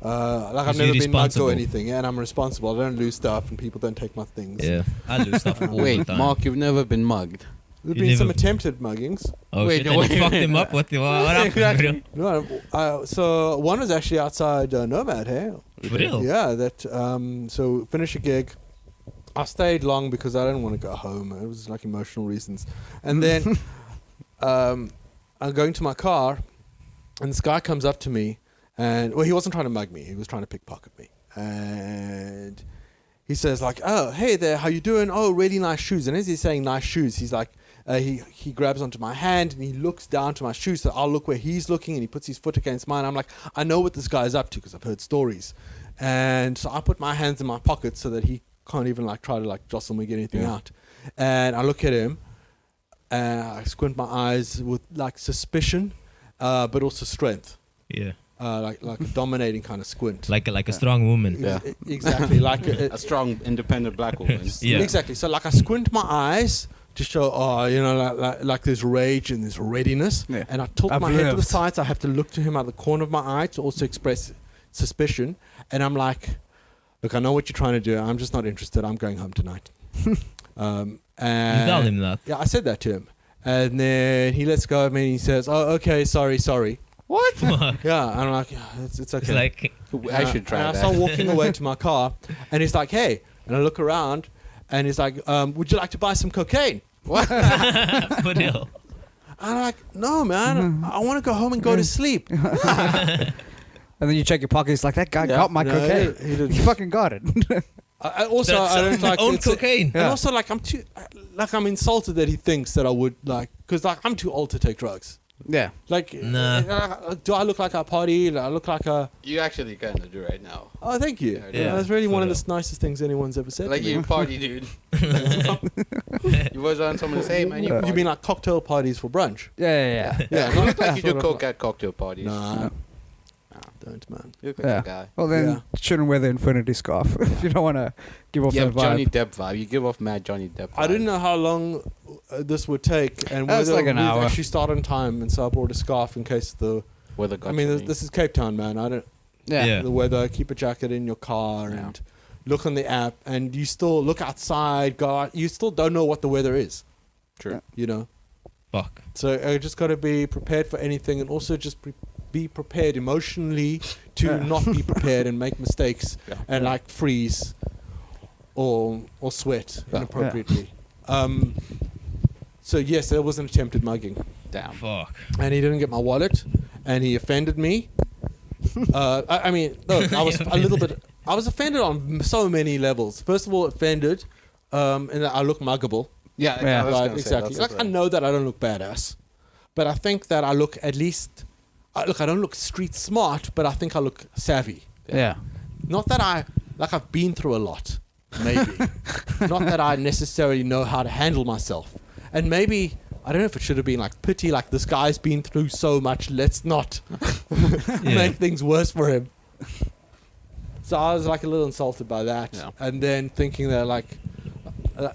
Like I've You're never been mugged or responsible. anything, and I'm responsible. I don't lose stuff, and people don't take my things. Yeah. I lose stuff all the Wait, time. Mark, you've never been mugged. There've You been some never- attempted muggings. Oh Wait, shit! no, And wait. you fucked him up. What happened? Exactly. Bro? No, so one was actually outside Nomad. Hey, For real? yeah. That so finish a gig. I stayed long because I didn't want to go home. It was like emotional reasons, and then I'm going to my car, and this guy comes up to me, and well, he wasn't trying to mug me. He was trying to pickpocket me, and he says like, "Oh, hey there, how you doing? Oh, really nice shoes." And as he's saying nice shoes, he's like, he grabs onto my hand and he looks down to my shoes. So I'll look where he's looking, and he puts his foot against mine. I'm like, I know what this guy's up to because I've heard stories, and so I put my hands in my pockets so that he can't even like try to like jostle me, get anything out. And I look at him, and I squint my eyes with like suspicion, but also strength. Yeah. Like a dominating kind of squint. Like a strong woman. Yeah. Exactly. Like A strong, independent black woman. Yeah. Exactly. So like I squint my eyes to show, like there's rage and there's readiness. Yeah. And I tilt I've my head to the lived. sides. I have to look to him out the corner of my eye to also express suspicion. And I'm like, look, I know what you're trying to do. I'm just not interested. I'm going home tonight. And You tell him that. Yeah, I said that to him. And then he lets go of me and he says, "Oh, okay, sorry." What? Yeah, and I'm like, yeah, it's okay. It's like I should try and I that. start walking away to my car, and he's like, "Hey," and I look around, and he's like, "Would you like to buy some cocaine?" for real. I'm like, "No, man, I want to go home and go to sleep." And then you check your pockets, like, that guy Yeah. got my No, cocaine. he didn't. He fucking got it. Also, That's I don't like own it's a- cocaine. and also like I'm insulted that he thinks that I would like, because like I'm too old to take drugs. Yeah. Like, Nah. do I look like a party? Do I look like a? You actually kind of do right now. Oh, thank you. Yeah, That's really for one of real. the nicest things anyone's ever said. Like to me. you party, dude. You was on someone to say, man, you party. You mean like cocktail parties for brunch? Yeah. Yeah, You look like you do sort of coke at cocktail parties. Nah. don't, man. You look like Yeah. a guy. Well, then Yeah. you shouldn't wear the infinity scarf if you don't want to give off Yeah, that vibe. Johnny Depp vibe. You give off mad Johnny Depp vibe. I didn't know how long this would take, and It's whether like an we'd hour. actually start on time. And so I brought a scarf in case the. Weather I mean, this is Cape Town, man. I don't. Yeah. The weather. Keep a jacket in your car Yeah. and look on the app, and you still look outside. Go out. You still don't know what the weather is. True. You know. Fuck. So I just got to be prepared for anything, and also just be prepared emotionally to not be prepared and make mistakes Yeah. and like freeze or sweat Yeah. inappropriately. So yes, there was an attempted mugging, Damn. Fuck. and he didn't get my wallet, and he offended me. I mean, look, I was a little bit. I was offended on so many levels. First of all, offended, and that I look muggable. Yeah, Yeah. I was Right, gonna say, exactly. that's Like I know that I don't look badass, but I think that I look at least. Look, I don't look street smart, but I think I look savvy. Yeah. Not that I've been through a lot, maybe. Not that I necessarily know how to handle myself, and maybe I don't know if it should have been like pity, like this guy's been through so much. Let's not make things worse for him. So I was like a little insulted by that, Yeah. and then thinking that like.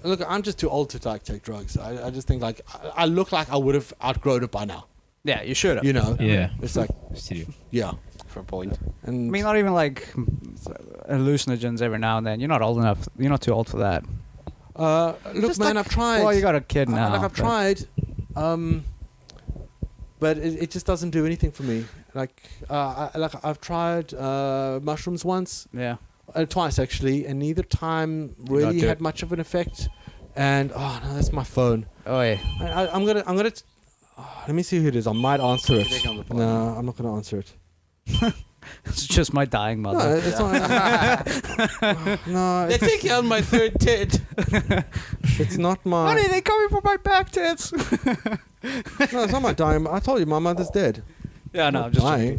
Look, I'm just too old to like take drugs. I just think like I look like I would have outgrown it by now. Yeah, you should have. You know? Yeah. It's like Studio. yeah. For a point. And I mean, not even like hallucinogens every now and then. You're not old enough. You're not too old for that. look, Just man, like- I've tried. Well, you got a kid now. Like I've but- tried, but it just doesn't do anything for me. Like I've tried mushrooms once, Yeah. twice actually, and neither time not really do had it. much of an effect. And oh no, that's my phone. Oh yeah. I'm gonna. Let me see who it is. I might answer Take it on the it. phone. No, I'm not gonna answer it. It's just my dying No, mother. it's not. No, They're taking out my third tit. it's not my. Honey, they coming for my back tits. No, it's not my dying. I told you, my mother's dead. Yeah, no, I'm just dying.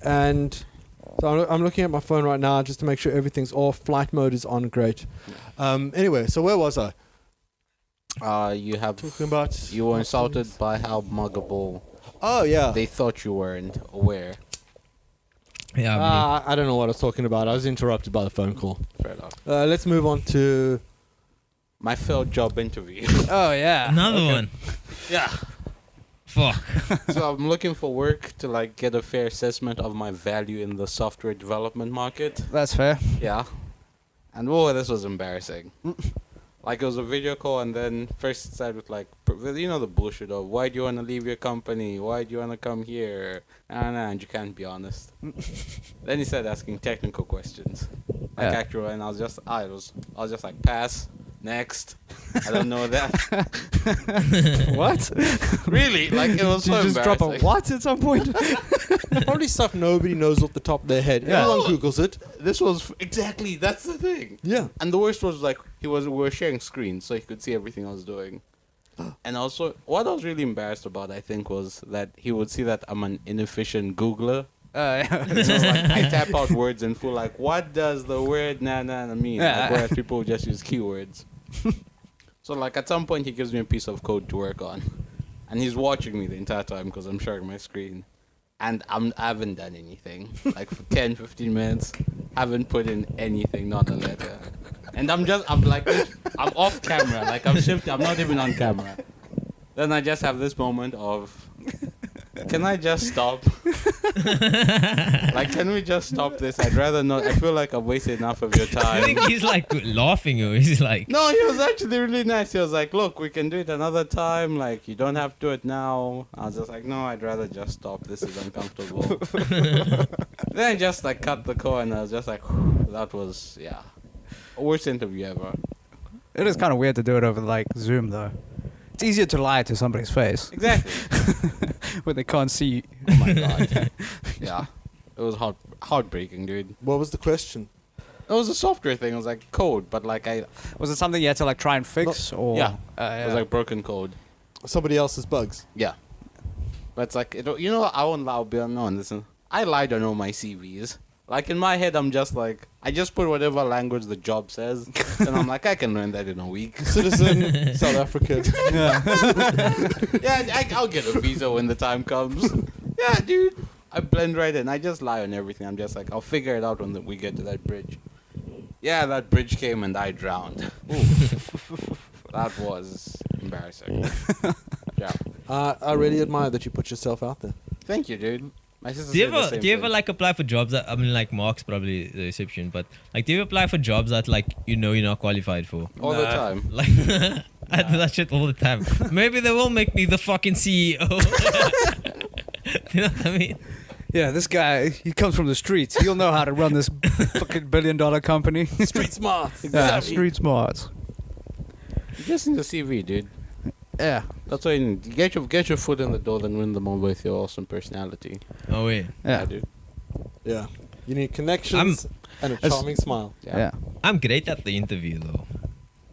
And so I'm looking at my phone right now just to make sure everything's off. Flight mode is on. Great. Anyway, so where was I? You have. Talking about. You were insulted by how muggable Oh yeah. they thought you weren't aware. Yeah. I I don't know what I was talking about. I was interrupted by the phone call. Fair enough. Let's move on to. My failed job interview. Oh yeah. Another one. Yeah. Fuck. So I'm looking for work to like get a fair assessment of my value in the software development market. That's fair. Yeah. And whoa, this was embarrassing. Like it was a video call, and then first it started with like, you know, the bullshit of why do you want to leave your company? Why do you want to come here? And you can't be honest. Then he started asking technical questions, like Yeah. actual, and I was just like pass, next. I don't know that. What? Really? Like it was Did so you just drop a embarrassing. what at some point? Probably stuff nobody knows off the top of their head. Yeah. Everyone Googles it. This was exactly that's the thing. Yeah. And the worst was like we were sharing screens, so he could see everything I was doing. And also, what I was really embarrassed about, I think, was that he would see that I'm an inefficient Googler. Yeah. So like, I tap out words and feel like, what does the word na mean? Yeah. Like, whereas people just use keywords. So like at some point he gives me a piece of code to work on, and he's watching me the entire time because I'm sharing my screen, and I haven't done anything. Like for 10, 15 minutes, haven't put in anything, not a letter. And I'm off camera, like I'm shifting, I'm not even on camera. Then I just have this moment of, can I just stop? Like, can we just stop this? I'd rather not. I feel like I've wasted enough of your I time. think he's like laughing or he's like, No, he was actually really nice. He was like, look, we can do it another time. Like, you don't have to do it now. I was just like, no, I'd rather just stop. This is uncomfortable. Then I just like cut the call, and I was just like, that was, yeah, worst interview ever. It is kind of weird to do it over like Zoom though. It's easier to lie to somebody's face Exactly. when they can't see. Oh my god. Yeah. It was heartbreaking, dude. What was the question? It was a software thing. It was like code, but like Was it something you had to like try and fix or? Yeah. Yeah. it was like broken code. Somebody else's bugs. Yeah. But it's like, you know, I won't lie, be unknown. Listen, I lied on all my CVs. Like in my head, I'm just like, I just put whatever language the job says, and I'm like, I can learn that in a week. Citizen, South African. Yeah, I'll get a visa when the time comes. Yeah, dude. I blend right in. I just lie on everything. I'm just like, I'll figure it out when we get to that bridge. Yeah, that bridge came and I drowned. That was embarrassing. Yeah. I really admire that you put yourself out there. Thank you, dude. My sister Do you said the ever same do you ever thing. like apply for jobs that, I mean, like Mark's probably the exception, but like do you ever apply for jobs that like you're not qualified for? all the time? Like I do that shit all the time. Maybe they will make me the fucking CEO. You know what I mean? Yeah, this guy, he comes from the streets. He'll know how to run this fucking $1 billion company. Street smart. Yeah, street smarts. You just need a CV, dude. Yeah. That's why you need. Get your foot in the door, then win them over with your awesome personality. Oh wait. Yeah. Dude. Yeah. You need connections and a charming smile. Yeah. I'm great at the interview though.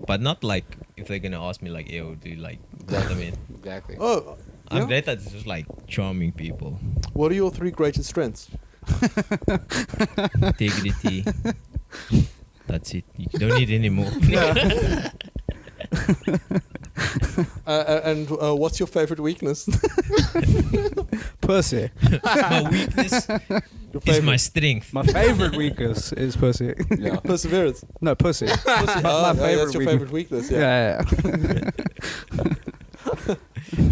But not like if they're gonna ask me like, yo, dude, like, you know what I mean? Exactly. Oh, I'm yeah? great at just like charming people. What are your 3 greatest strengths? Integrity. That's it. You don't need any more. And what's your favorite weakness? Pussy. My weakness Your is my strength. My favorite weakness is pussy. Yeah. perseverance. No, pussy. Pussy. My favorite that's your weakness. favorite weakness. Yeah. Yeah.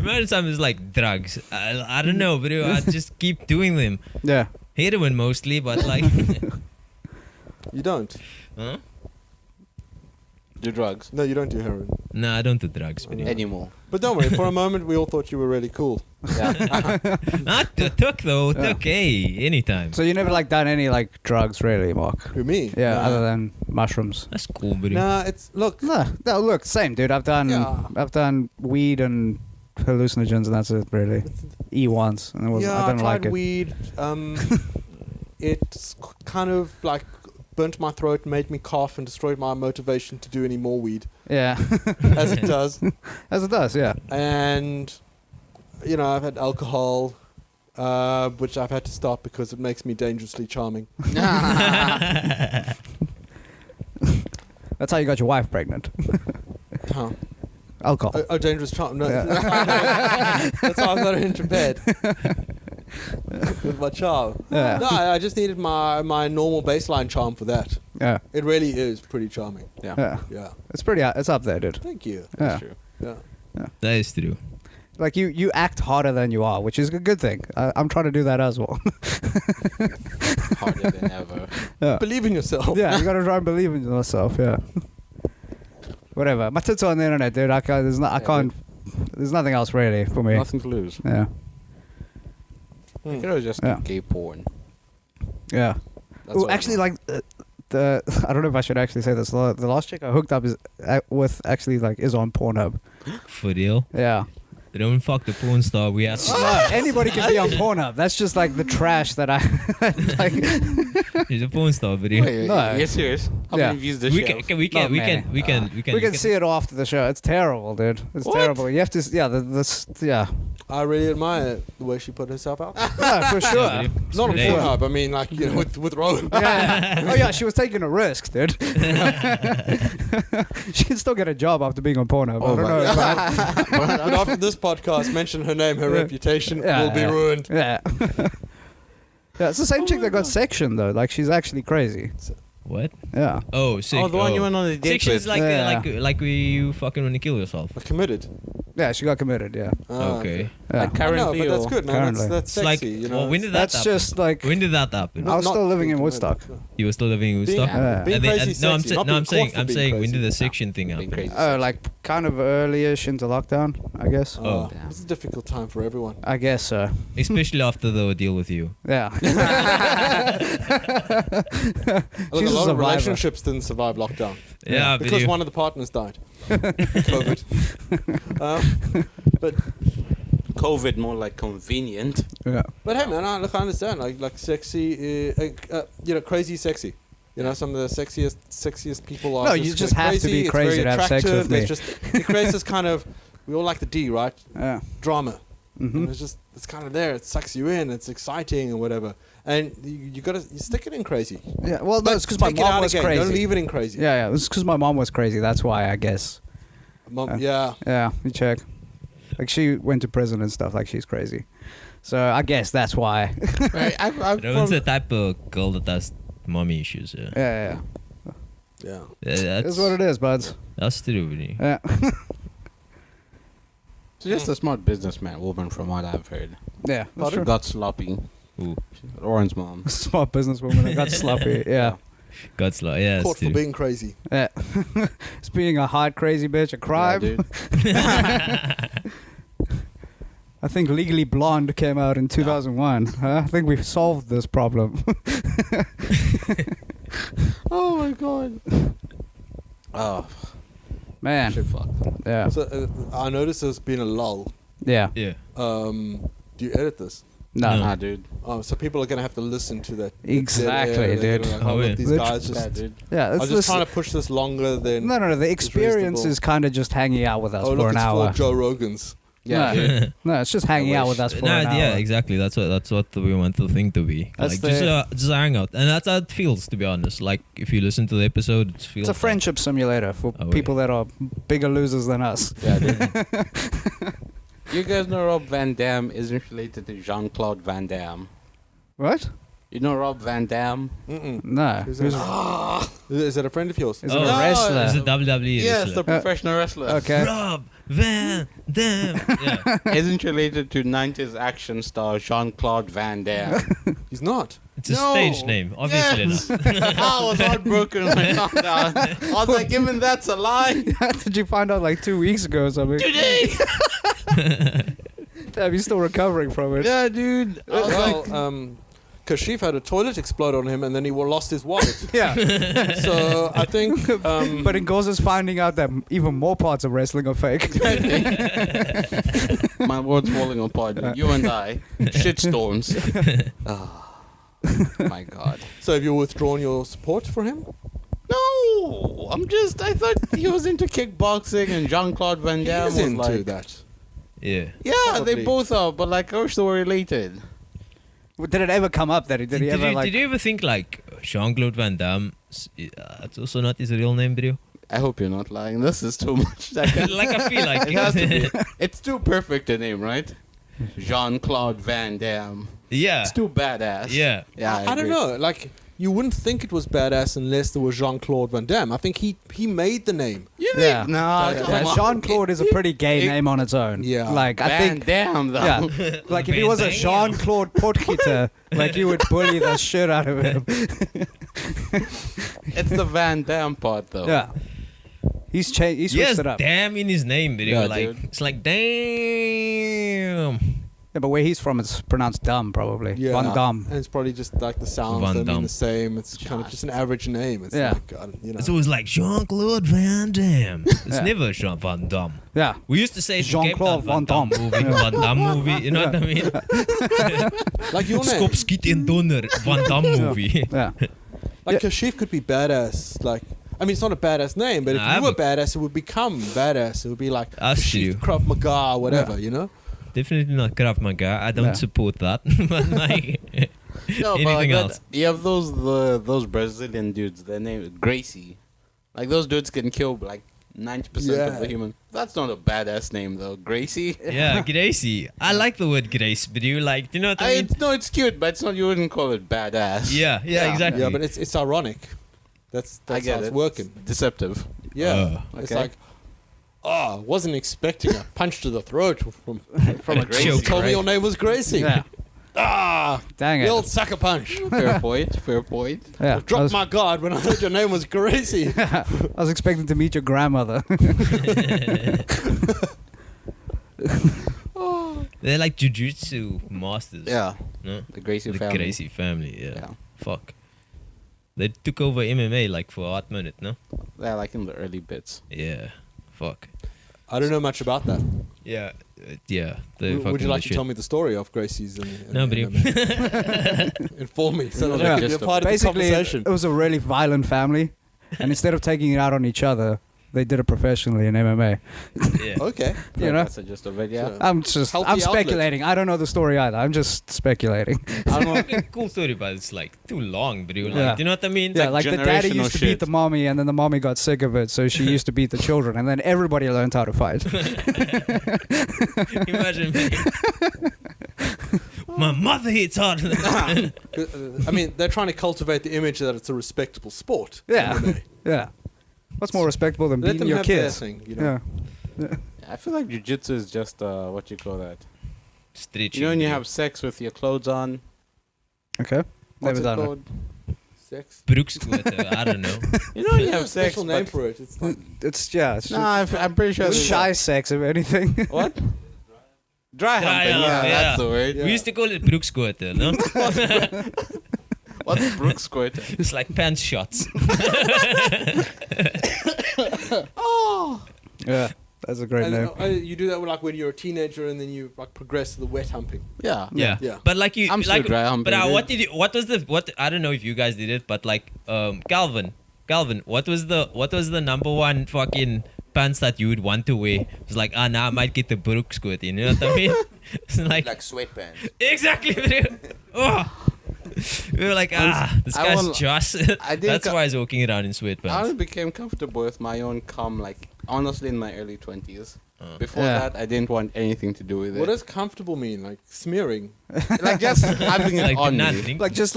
Most time it's like drugs. I don't know, bro. I just keep doing them. Yeah. Heroin mostly, but like, You don't. huh? Do drugs No, you don't do heroin. No, I don't do drugs, but anymore. But don't worry. For a moment, we all thought you were really cool. Yeah. not took though. Yeah. Took, hey, anytime. So you never like done any like drugs really, Mark? Who, me? Yeah, Nah. other than mushrooms. That's cool, bro. Nah, it's look. No, look, same dude. I've done weed and hallucinogens, and that's it really. E once, and it was, Yeah, I I don't tried like it. weed. It's kind of like burnt my throat, made me cough, and destroyed my motivation to do any more weed, Yeah, as it does. as it does. Yeah. And you know, I've had alcohol, which I've had to stop because it makes me dangerously charming. That's how you got your wife pregnant. Huh. Alcohol. Oh, dangerous charm. No, Yeah. that's how I got into bed with my charm. Yeah. No, I just needed my normal baseline charm for that. Yeah. It really is pretty charming. Yeah. Yeah. Yeah. It's pretty. It's up there, dude. Thank you. Yeah. That's true. Yeah. That is true. Like you act harder than you are, which is a good thing. I'm trying to do that as well. Harder than ever. Yeah. Believe in yourself. Yeah, you gotta try and believe in yourself. Yeah. Whatever. My tits are on the internet, dude. I can't. There's nothing else really for me. Nothing to lose. Yeah. You could always just Yeah. do gay porn. Yeah. That's Oh, all actually, you like I don't know if I should actually say this. The last chick I hooked up with actually like is on Pornhub. For real. Yeah. They don't fuck the porn star. We have to. No, anybody can be on Pornhub. That's just like the trash that I like. He's a porn star, Wait, video. No. you're serious? How Yeah. many views does We she can, have? can, we Not can, we many. can, we can, we can, We can see it after the show. It's terrible, dude. It's What? terrible. You have to. Yeah. Yeah. I really admire the way she put herself out. No, for sure. Yeah, Not on Yeah. Pornhub. I mean, like, you know, with Rowan. Yeah. Oh yeah, she was taking a risk, dude. She can still get a job after being on Pornhub. I don't know. About, But after this podcast, mention her name, her reputation Yeah, will be yeah. ruined. yeah. Yeah, it's the same chick that got sectioned though. Like she's actually crazy. What? Yeah. Oh, sick. Oh, the one you went on a date Section is with. like, Yeah. like where you fucking want to kill yourself. Committed. Yeah, she got committed. Yeah. Ah, Okay. Yeah. Like I know, currently, but that's or- good, man. Currently. That's It's like, sexy, you know. well, when did that That's happen? just like When did that happen? I was still living in being Woodstock. committed. You were still living in Being- Woodstock? being And then- crazy no, I'm, sexy, not no, being I'm saying, caught for I'm being saying, when crazy. did the section thing Being happen? crazy. oh, like kind of early-ish into lockdown, I guess. Oh. Damn. It's a difficult time for everyone. I guess so. Especially after the deal with you. Yeah. Look, She's a a lot of survivor. relationships didn't survive lockdown. Yeah, Because video. one of the partners died. COVID. But COVID more like convenient. Yeah. But hey, man, I understand. Like sexy, you know, crazy sexy. You know, some of the sexiest people are. No, you just have to be it's crazy very to have sex attractive. with There's it creates this kind of. We all like the D, right? Yeah. Drama. Mm-hmm. And it's kind of there. It sucks you in. It's exciting and whatever. And you stick it in crazy. Yeah. Well, no, it's because Take my it mom out was again. crazy. Don't leave it in crazy. Yeah, yeah. It was because my mom was crazy. That's why, I guess. Mom, yeah. Yeah. You check. Like she went to prison and stuff. Like she's crazy. So I guess that's why. Right, Rowan's the type of girl that has mommy issues. Yeah. Yeah. Yeah. That's what it is, buds. That's true, really. Yeah. She's just a smart businessman woman, from what I've heard. Yeah. That's true. Got sloppy. Ooh. Mm. Lauren's mom. Smart businesswoman that got sloppy. Yeah. God's law. Yeah. Caught That's for true. being crazy. Yeah. It's being a hard, crazy bitch, a crime. Yeah, dude. I think Legally Blonde came out in 2001. I think we've solved this problem. Oh my god. Oh, Man. shit fucked. Yeah. So I noticed there's been a lull. Yeah. Yeah. Do you edit this? No. No. Nah, dude. Oh, so people are gonna have to listen to that. Exactly, They're dude. gonna like, Oh, look, yeah. these Lit- guys Yeah, just. dude. Yeah. I was just trying to push this longer than. No. The is experience reasonable. is kind of just hanging out with us Oh, for look, an it's hour. for Joe Rogans. Yeah, No. dude. No, it's just hanging out with us for an hour. Yeah, exactly. That's what we want the thing to be. That's Like the- just hang out, and that's how it feels. To be honest, like if you listen to the episode, it feels. It's a friendship simulator for Oh, people that are bigger losers than us. Yeah, dude. You guys know Rob Van Dam isn't related to Jean-Claude Van Damme. What? You know Rob Van Dam? Mm-mm. No. Who's Who's- that? Is that a friend of yours? Is it Oh, a no, wrestler? It's a WWE Yes, wrestler. the professional wrestler. Okay. Rob Van Dam. Yeah. Isn't related to 90s action star Jean-Claude Van Damme. He's not. It's a No. stage name, obviously. Yes. not. I was heartbroken when I found out. I was like, even that's a lie. Did you find out like 2 weeks ago or something? Today. Damn, you're still recovering from it. Yeah, dude. I was like, Well, Kashif had a toilet explode on him, and then he lost his wallet. Yeah. So I think. But Ngoza's finding out that even more parts of wrestling are fake. my world's falling apart. Dude. You and I, shitstorms. Oh, my God. So have you withdrawn your support for him? No, I thought he was into kickboxing and Jean-Claude Van Damme He's was into like, that. Yeah. yeah, Probably. they both are, but like, I wish they were related. Did it ever come up that he Did ever like? you ever think like Jean-Claude Van Damme? It's also not his real name, bro. I hope you're not lying. This is too much. Like, Like I feel like it has to be. It's too perfect a name, right? Jean-Claude Van Damme. Yeah. It's too badass. Yeah. Yeah, I don't agree. know. Like, you wouldn't think it was badass unless there was Jean-Claude Van Damme. I think he made the name. You think? Yeah. No, Yeah, Jean-Claude is a pretty gay name on its own. Yeah. Like I Van think. Damme, though. Yeah. Like if he was a Van Damme. Jean-Claude Potgieter, like you would bully the shit out of him. It's the Van Damme part, though. Yeah. He switched Yes, it up. damn in his name, bro. Yeah, like dude. it's like damn. Yeah, but where he's from, it's pronounced dumb, probably. Yeah. Van Damme. And it's probably just like the sounds Van that mean Damme. the same. It's kind of just an average name. It's Yeah. like, you know. It's always like Jean-Claude Van Damme. It's Yeah. never Jean Van Damme. Yeah. We used to say it's Jean-Claude Van Damme. movie, Van Damme movie. You know what I mean? Like your name. Skop, skiet en donder. Van Damme movie. Yeah. Like Yeah. Kashif could be badass. Like, I mean, it's not a badass name, but if Nah, you were but- badass, it would become badass. It would be like That's Kashif, true. Krav Maga, whatever, you know? Definitely not Krav Maga. I don't Yeah. support that. But like No, but anything like else. you have those Brazilian dudes. Their name is Gracie. Like those dudes can kill like 90% Yeah. of the human. That's not a badass name though, Gracie. Yeah, Gracie. I like the word Grace, but you like, do you know what I mean? It's cute, but it's not. You wouldn't call it badass. Yeah, exactly. Yeah, but it's ironic. That's I how get it's it. working. It's deceptive. Yeah. It's Okay. like, wasn't expecting a punch to the throat from a Gracie. choke, told me right? your name was Gracie. Yeah. Dang The it. old sucker punch. Fair point. Fair point. Yeah. Dropped my guard when I heard your name was Gracie. I was expecting to meet your grandmother. They're like jujutsu masters. Yeah, No? the Gracie The family. Gracie family, yeah. Yeah. Fuck. They took over MMA like for a hot minute, no? Yeah, like in the early bits. Yeah. Fuck. I don't know much about that. Yeah. Yeah. They Would fucking you like to shit. tell me the story of Gracie's? No, but Inform me so that Yeah. I can be a part of the Basically, conversation. it was a really violent family, and instead of taking it out on each other, they did it professionally in MMA. yeah. Okay. You know? That's just a video. Sure. I'm Healthy outlet. speculating. I don't know the story either. I'm just speculating. I don't know. Fucking cool story, but it's like too long, but you like, Yeah. do you know what I mean? Yeah, like the daddy generational used to beat shit. the mommy, and then the mommy got sick of it, so she used to beat the children, and then everybody learned how to fight. Imagine me. My mother hits harder than I mean, they're trying to cultivate the image that it's a respectable sport. Yeah. MMA. Yeah. What's more respectable than Let beating them your have their kids? thing, you know. Yeah. I feel like jiu-jitsu is just what you call that. stretching. You know when you bro. have sex with your clothes on. Okay. What's Never it done it. called? Sex. Broekskwote, I don't know. You know when you There's have a sex. special name But, for it. It's like, It's no, I'm pretty sure. it's there's shy sex, if anything. a- What? Dry humping. Dry Yeah, hump, yeah. that's the word. Yeah. We used to call it broekskwote, no? What's Brooks squirt? It's like pants shots. Oh. Yeah. That's a great and, name. you do that with, like when you're a teenager, and then you like progress to the wet humping. Yeah. Yeah. Yeah. But like you, I'm still like, dry humping, but dude. what did you? What was the? What I don't know if you guys did it, but like Calvin, what was the number one fucking pants that you would want to wear? It's like, now I might get the broekskwote. You know what I mean? It's like sweatpants. exactly. Bro. Oh. We were like, this I guy's will- Josh. I think That's why he's walking around in I sweatpants. only became comfortable with my own cum, like, honestly, in my early 20s. Before Yeah. that, I didn't want anything to do with What it. does comfortable mean? Like smearing? Like, just having it Like on me. nothing. Like just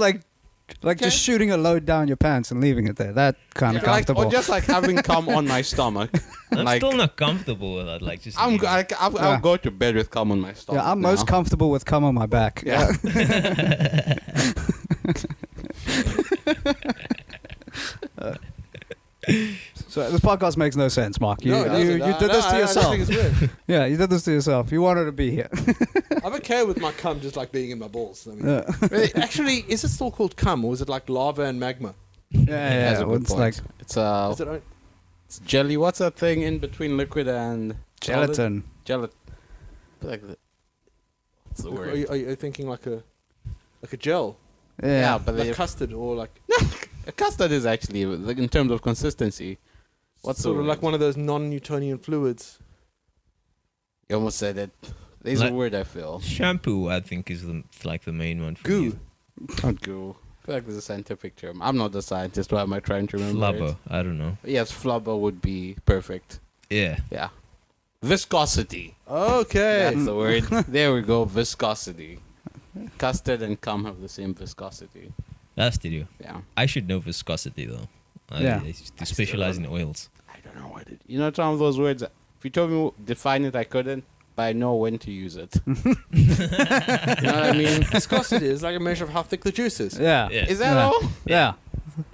just shooting a load down your pants and leaving it there. That kind of Like, comfortable. or just like having cum on my stomach. I'm like, still not comfortable with that. Like just. I'll Yeah. go to bed with cum on my stomach. yeah, I'm now. most comfortable with cum on my back. Yeah. So this podcast makes no sense, Mark. You, No, it you, doesn't. you did this to I just yourself. think it's weird. Yeah, you did this to yourself. You wanted to be here. I'm okay with my cum just like being in my balls. I mean, Yeah, really, actually, is it still called cum, or is it like lava and magma? yeah. That's a good It's point. like It's Is it? it's jelly. What's that thing in between liquid and gelatin. Gelatin. What's the Are word? you thinking like a gel, Yeah, but like they, custard, or like custard is actually, like, in terms of consistency. What's sort the of word? like one of those non-Newtonian fluids? You almost said it. There's Like- a word I feel. Shampoo, I think, is like the main one. For Goo. me. Goo. I feel like there's a scientific term. I'm not a scientist. Why am I trying to remember Flubber. it? I don't know. Yes, flubber would be perfect. Yeah. Yeah. Viscosity. Okay. That's the word. There we go. Viscosity. Custard and cum have the same viscosity. That's the deal. Yeah. I should know viscosity though. Yeah. I used to specialize in oils. I don't know what it. You know, some of those words. If you told me define it, I couldn't. But I know when to use it. You know what I mean? Viscosity is like a measure of how thick the juice is. yeah, Yeah. Is that Yeah. all? yeah.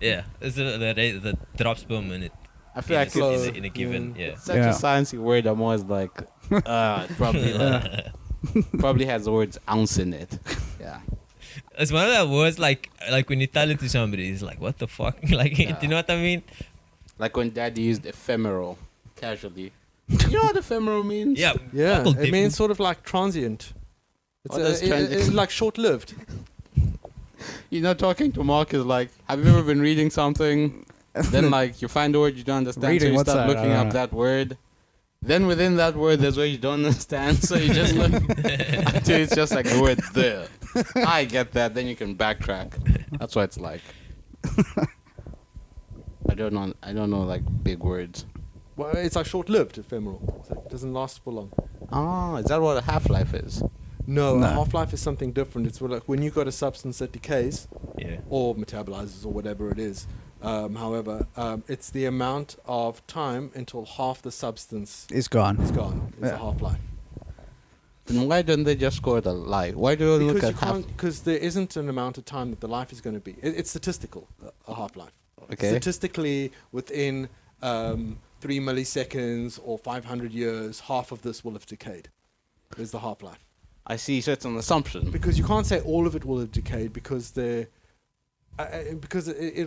Yeah. It's the drops per minute I feel like Flow. it's in a given. Yeah. such Yeah. a sciencey word. I'm always like, it probably probably has the words ounce in it. Yeah. It's one of the words like when you tell it to somebody, it's like, what the fuck? Like, do you know what I mean? Like when Daddy used ephemeral casually. You know what ephemeral means? Yeah. Yeah, Buckle it different. means sort of like transient. It's, What does it's like short-lived. You know, talking to Mark is like, have you ever been reading something? Then, like, you find a word you don't understand, Reading, so you what's start that? looking I up don't know. that word. Then within that word, there's words you don't understand, so you just look until it's just like the word there. I get that. Then you can backtrack. That's what it's like. I don't know like big words. Well, it's like short-lived, ephemeral. So it doesn't last for long. Oh, is that what a half-life is? No, No. a half-life is something different. It's like when you've got a substance that decays Yeah. or metabolizes or whatever it is. However, it's the amount of time until half the substance It's gone. is gone. It's Yeah. a half-life. Then why don't they just call it a life? Why do they look Because at you half? can't, because there isn't an amount of time that the life is going to be. It's statistical, a half-life. Okay. Statistically, within 3 milliseconds or 500 years, half of this will have decayed. Is the half-life. I see. So it's an assumption. Because you can't say all of it will have decayed because it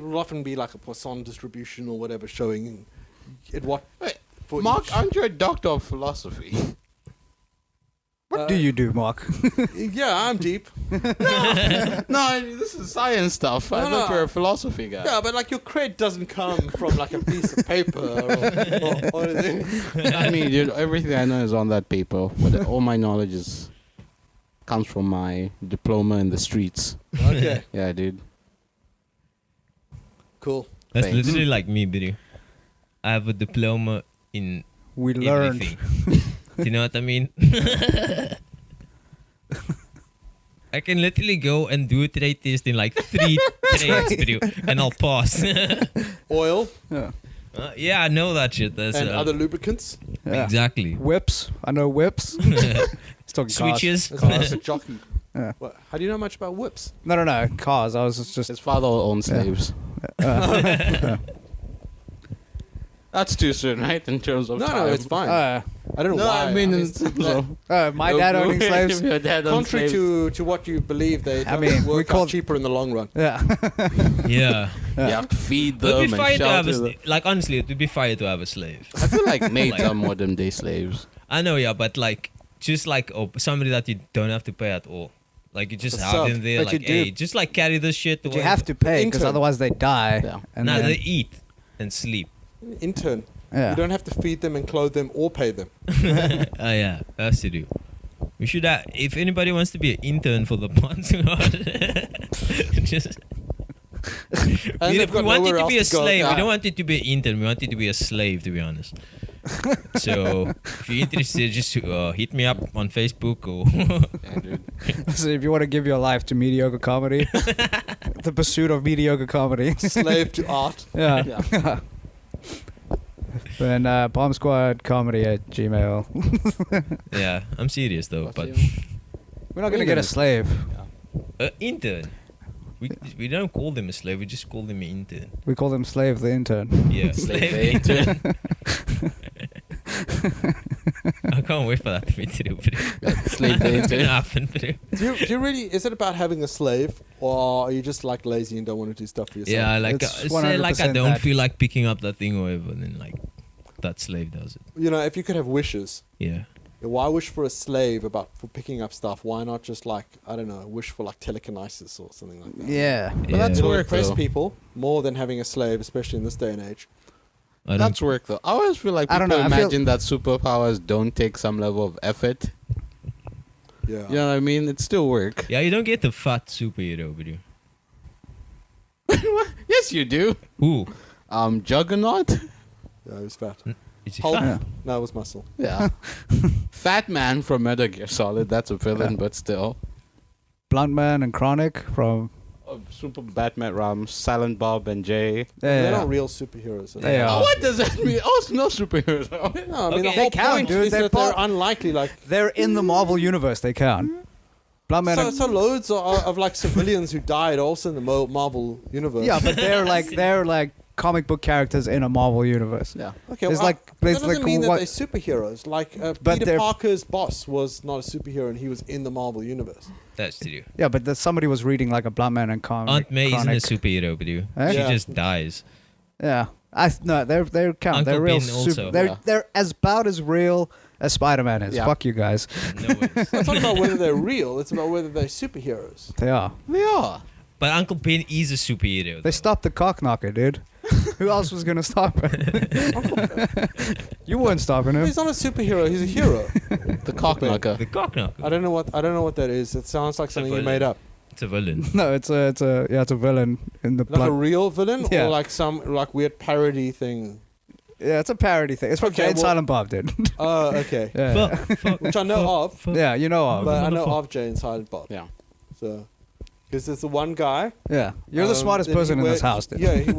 will often be like a Poisson distribution or whatever showing it what Wait, for Mark, each. aren't you a doctor of philosophy? What do you do, Mark? Yeah, I'm deep. No, this is science stuff. I No, thought no. you're a philosophy guy. Yeah, but like your cred doesn't come from like a piece of paper or anything. I mean, dude, everything I know is on that paper. But all my knowledge comes from my diploma in the streets. Okay, Yeah, dude. cool. That's Thanks. literally like me, dude. I have a diploma in We learned. everything. Do you know what I mean? I can literally go and do a trade test in like 3 trades, bro, and I'll pass. Oil Yeah. Yeah, I know that shit. That's and other lubricants. Yeah. exactly. Whips. I know whips. He's talking Switches. As well as a jockey. Yeah. What? How do you know much about whips? Cars. No. Cars. I was just. His father owned slaves. That's too soon, right? In terms of No, time. it's fine. Uh, I don't know No, why. I mean, my dad owning slaves. Your dad owned contrary slaves. to what you believe, they I don't mean, we work call- out cheaper in the long run. Yeah. Yeah. You have to feed It them would be and fine to have shelter them. like honestly, it would be fine to have a slave. I feel like maids are modern day slaves. I know, yeah, but like just like somebody that you don't have to pay at all. Like you just A have sub. them there, But you like, do- hey, just like carry this shit. But you have to pay because Intern. otherwise they die. Yeah. And Nah, then- they eat and sleep. Intern. yeah. You don't have to feed them and clothe them or pay them. Oh yeah, that's to do. We should have, if anybody wants to be an intern for the Ponds, just And we they've got want it nowhere to be a else to go. slave. We Yeah. don't want it to be an intern. We want it to be a slave, to be honest. So if you're interested, just hit me up on Facebook or Yeah, dude. So if you want to give your life to mediocre comedy, the pursuit of mediocre comedy. Slave to art. Yeah. Yeah. Then Bomb Squad Comedy at Gmail. yeah. I'm serious though, but We're not gonna get a slave. intern. We don't call them a slave. We just call them an intern. We call them slave the intern. Yeah, Slave slave intern. I can't wait for that to be true, bro. Slave the It's gonna intern. happen, bro. Do you really? Is it about having a slave, or are you just like lazy and don't want to do stuff for yourself? Yeah, like It's say like I 100% don't that. feel like picking up that thing or whatever, then like that slave does it. You know, if you could have wishes, Yeah. why wish for a slave for picking up stuff? Why not just like, I don't know, wish for like telekinesis or something like that? Yeah. But that's It'll work, impress though. people more than having a slave, especially in this day and age. I don't That's work, though. I always feel like I don't people know, I feel- imagine that superpowers don't take some level of effort. Yeah. You know what I mean? It's still work. Yeah, you don't get the fat superhero, but you. Yes, you do. Who? Juggernaut? Yeah, he was fat. Is he Hulk? fat? No, it was muscle. Yeah. Fat man from Metal Gear Solid. That's a villain, Yeah. but still. Blunt Man and Chronic from. Super Batman, Silent Bob and Jay. They're Yeah. not real superheroes. They are. Oh, what does that mean? Oh, it's no superheroes. No, I mean, the Okay. whole They count, point dude. is They're that they're part- unlikely. Like, They're in the Marvel universe. They count. Blunt Man. so loads of like civilians who died also in the Marvel universe. Yeah, but they're like comic book characters in a Marvel universe. Yeah. Okay, There's well, like- that there's doesn't like mean that what- they're superheroes. Like But Peter they're- Parker's boss was not a superhero, and he was in the Marvel universe. That's true. Yeah, but somebody was reading like a Blunt Man and Chronic. Aunt May isn't a Chronic. superhero, but you. Eh? She Yeah. just dies. Yeah, no, they're count. Uncle they're real. Ben also. Yeah. They're as about as real as Spider-Man is. Yeah. Fuck you guys. No way. It's not about whether they're real; it's about whether they're superheroes. They are. They are. But Uncle Ben is a superhero. They though. stopped the cock knocker, dude. Who else was gonna stop it? You weren't stopping him. He's not a superhero; he's a hero. The cock knocker. The cock knocker. I don't know what that is. It sounds like It's a something you villain. made up. It's a villain. No, it's a villain in the Like a blood. real villain, Yeah. or like some like weird parody thing. Yeah, it's a parody thing. It's from Okay, Jay and well- Silent Bob, dude. Oh, okay. Yeah, Fuck. Which I know of, yeah, you know of. but I know of Jay and Silent Bob. Yeah. So, because there's the one guy. Yeah, you're the smartest then he person in this house, dude. Yeah, he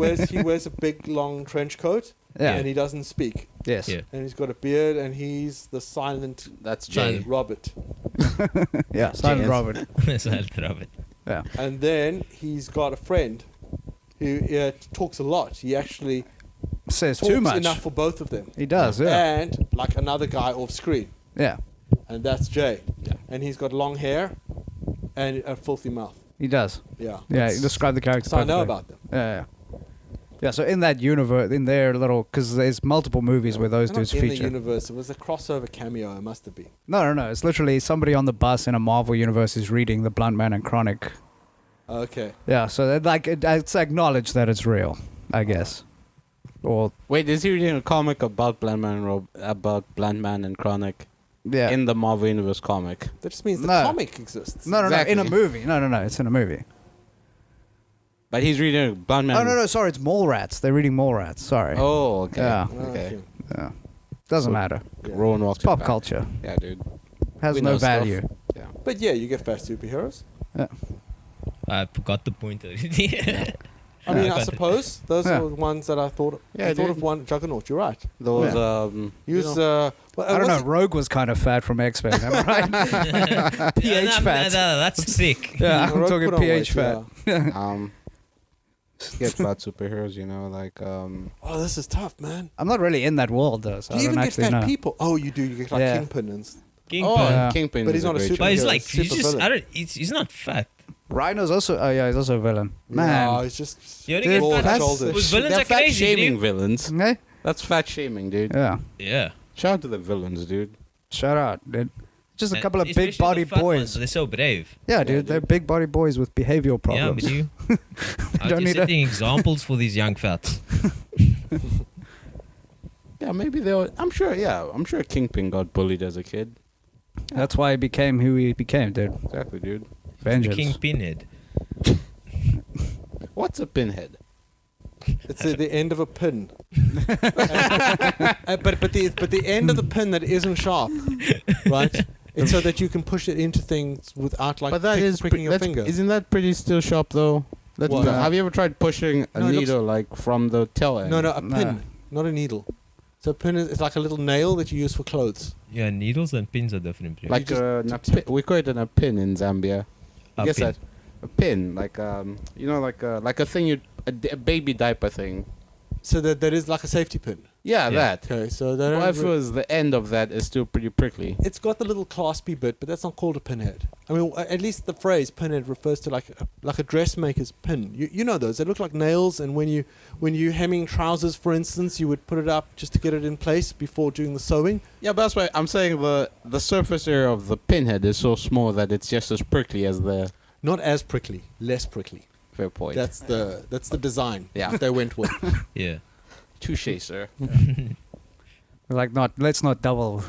wears a big long trench coat, Yeah. and he doesn't speak, Yes. Yeah. and he's got a beard, and he's the silent That's Jay. Robert. Yeah. Silent Yes. Robert. Silent Robert. Yeah. And then he's got a friend who talks a lot. He actually Says talks too much. enough for both of them. He does. Yeah. And like another guy off screen, Yeah. and that's Jay. Yeah. And he's got long hair and a filthy mouth. He does. Yeah. Yeah. That's- You describe the character. So I know perfectly. about them. Yeah. Yeah. So in that universe, in their little, because there's multiple movies where those They're dudes not in feature. the universe. It was a crossover cameo. It must have been. No. It's literally somebody on the bus in a Marvel universe is reading the Blunt Man and Chronic. Okay. Yeah. So it's acknowledged that it's real, I guess. Or Wait, is he reading a comic about Blunt Man and Chronic yeah. in the Marvel Universe comic? That just means the No. comic exists. No, in a Exactly. movie. No. It's in a movie. But he's reading Blunt Man. Oh no. Sorry, it's Mallrats. They're reading Mallrats. Sorry. Oh, okay. Yeah. Okay. Yeah. Doesn't So- matter. Rowan It's walks pop back. culture. Yeah, dude. Has We no know stuff. value. Yeah. But yeah, you get fast superheroes. I forgot the point already. I mean, I got it. suppose those Yeah. are the ones that I thought. Yeah, I thought dude. of one Juggernaut. You're right. Those Use. know, Well, I don't know. what's Rogue was kind of fat from X-Men, am I right? pH fat. That's sick. Yeah, it? I'm Rogue talking put on pH weight, fat. yeah. get about superheroes, like Oh, this is tough, man. I'm not really in that world though, so Do I you don't even get actually fat know. people? Oh, you do. You get like Yeah. Kingpin and. Kingpin. Yeah. Kingpin. But is he's not a great super- show. But he's Yeah, like, super he's just, villain. I don't, he's not fat. Rhino's also. Oh yeah, he's also a villain. Man. No, it's just. You only Dude, get fat that's- shoulders. with villains They're are fat crazy, shaming dude. villains. Okay. That's fat shaming, dude. Yeah. Yeah. Shout out to the villains, dude. Shout out, dude. Just a And couple of especially big body the fat boys. ones, they're so brave. Yeah, Yeah, dude, they're dude. big body boys with behavioral Yeah, problems. but you. I'm Don't just need a- setting examples for these young fats. Yeah, maybe they were. I'm sure. Yeah, I'm sure Kingpin got bullied as a kid. That's why he became who he became, dude. Exactly, dude. The Vengeance. King Pinhead. What's a pinhead? It's at the end of a pin. But the end of the pin that isn't sharp, right? It's so that you can push it into things without like But that is pricking your finger. Isn't that pretty still sharp though? What? Have you ever tried pushing a No, it looks- needle like from the tail end? No, a No. pin, not a needle. So a pin is it's like a little nail that you use for clothes. Yeah, needles and pins are different. bro. Like just- we call it a pin in Zambia. A Guess pin. that? A pin, like like a thing a baby diaper thing. So that is like a safety pin. Yeah, Yeah. that. Okay, so that What if it was the end of that is still pretty prickly? it's got the little claspy bit, but that's not called a pinhead. I mean, at least the phrase pinhead refers to like a dressmaker's pin. You know those? They look like nails, and when you hemming trousers, for instance, you would put it up just to get it in place before doing the sewing. Yeah, but that's why I'm saying the surface area of the pinhead is so small that it's just as prickly as the Not as prickly, less prickly. fair point. That's the design. Yeah. they went with. Yeah. touche, sir. Like, let's not double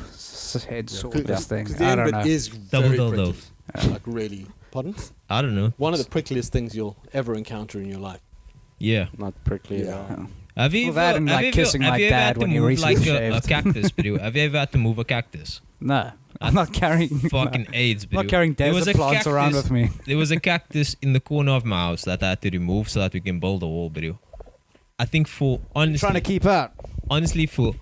head sword Yeah. this thing. 'Cause the I end don't bit know. is Double very dildo. prickly. Like really. Pardon? I don't know. One of the prickliest things you'll ever encounter in your life. Yeah. Not prickly Yeah. at all. Have you Well, that and, like, kissing my ever dad had to when he move recently like a shaved. cactus, bro? Have you ever had to move a cactus? No, I'm not carrying. Fucking AIDS, I'm bro. not carrying There was desert a plants around cactus- with me. There was a cactus in the corner of my house that I had to remove so that we can build a wall, bro. I think for Trying to honestly, keep out. for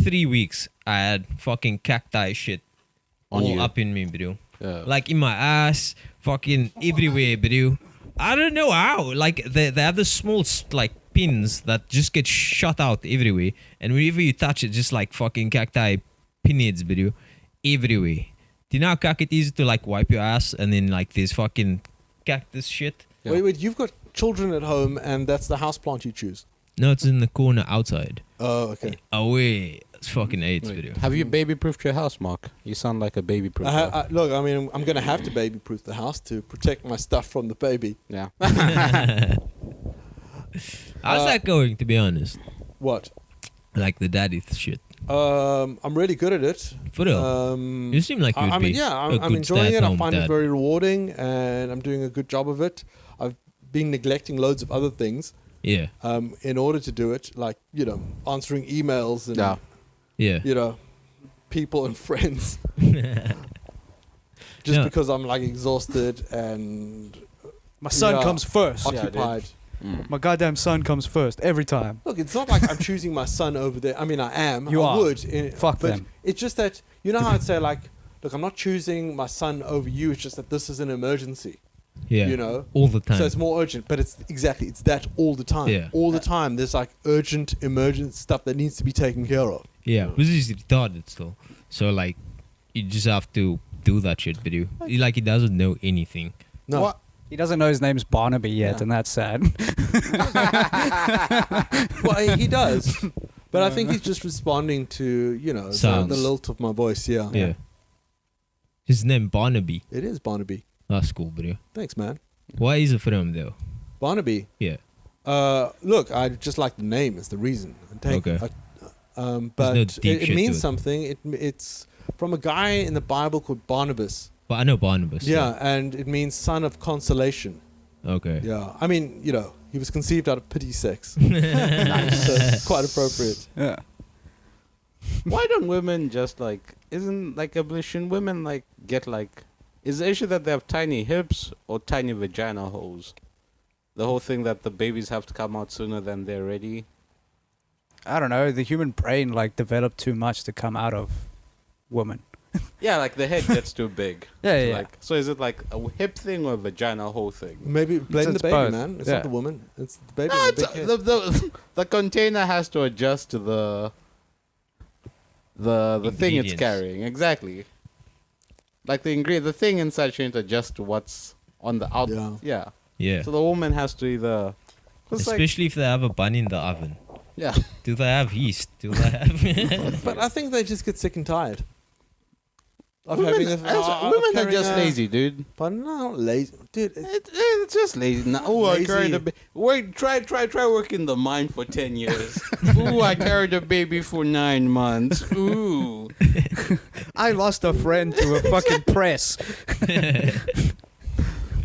3 weeks, I had fucking cacti shit On all you. up in me, bro. Yeah. Like in my ass, fucking everywhere, bro. I don't know how. Like they have the small like pins that just get shot out everywhere, and whenever you touch it, just like fucking cacti pinheads, bro, everywhere. Do you know how cack it is to like wipe your ass and then like there's fucking cactus shit? Yeah. Wait, you've got children at home, and that's the house plant you choose. No, it's in the corner outside. Oh, okay. Away. It's fucking AIDS, Wait, bro. have you baby-proofed your house, Mark? You sound like a baby-proofer. Look, I mean, I'm going to have to baby-proof the house to protect my stuff from the baby. yeah. How's that going, to be honest? What? Like the daddy shit. I'm really good at it. For real. You seem like you'd I mean, be yeah, a I'm good enjoying it. I stay-at-home find it dad. very rewarding, and I'm doing a good job of it. I've been neglecting loads of other things Yeah. in order to do it, like, answering emails and, Yeah. people and friends. Just Yeah. because I'm, like, exhausted and My son Yeah. comes first. Yeah, dude. occupied. My goddamn son comes first every time. Look, it's not like I'm choosing my son over there. I mean, I am. You I are. would. Fuck but them. It's just that, you know how I'd say, like, look, I'm not choosing my son over you. It's just that this is an emergency, Yeah. you know? All the time. So it's more urgent, but it's that all the time. Yeah. All the time. There's, like, urgent, emergent stuff that needs to be taken care of. Yeah, which is retarded still. So like, you just have to do that shit, but he doesn't know anything. No. What? He doesn't know his name's Barnaby yet, Yeah. and that's sad. Well, he does. But I think he's just responding to, the Sounds. lilt of my voice. Yeah. Yeah. His name Barnaby. It is Barnaby. That's cool, bro. Thanks, man. Why is it from though? Barnaby. Yeah. Look, I just like the name. Is the reason. Okay. But no deep it shit means to it. something. It's from a guy in the Bible called Barnabas. But I know Barnabas. Yeah, and it means son of consolation. Okay. Yeah, I mean, he was conceived out of pity sex. Nice. So it's quite appropriate. Yeah. Why don't women just isn't like abolition women get Is the issue that they have tiny hips or tiny vagina holes? The whole thing that the babies have to come out sooner than they're ready. I don't know. The human brain like developed too much to come out of woman. Yeah, like the head gets too big. Yeah, yeah. Like, so is it like a hip thing or a vagina hole thing? Maybe blame It's the baby, both. man. It's Yeah. not the woman. It's the baby. No, with the big head. the container has to adjust to the thing it's Ingredients. carrying. Exactly. Like the thing inside shouldn't adjust to what's on the out. Yeah. Yeah. Yeah. So the woman has to either. 'Cause like, Especially if they have a bun in the oven. yeah. Do they have yeast? Do they have? But I think they just get sick and tired of Women, having a. women are carrying just a- lazy, dude. But no, lazy, dude. It's just lazy. Now, oh, I carried Lazy. a baby. Wait, try working the mine for 10 years. Ooh, I carried a baby for 9 months. Ooh. I lost a friend to a fucking press.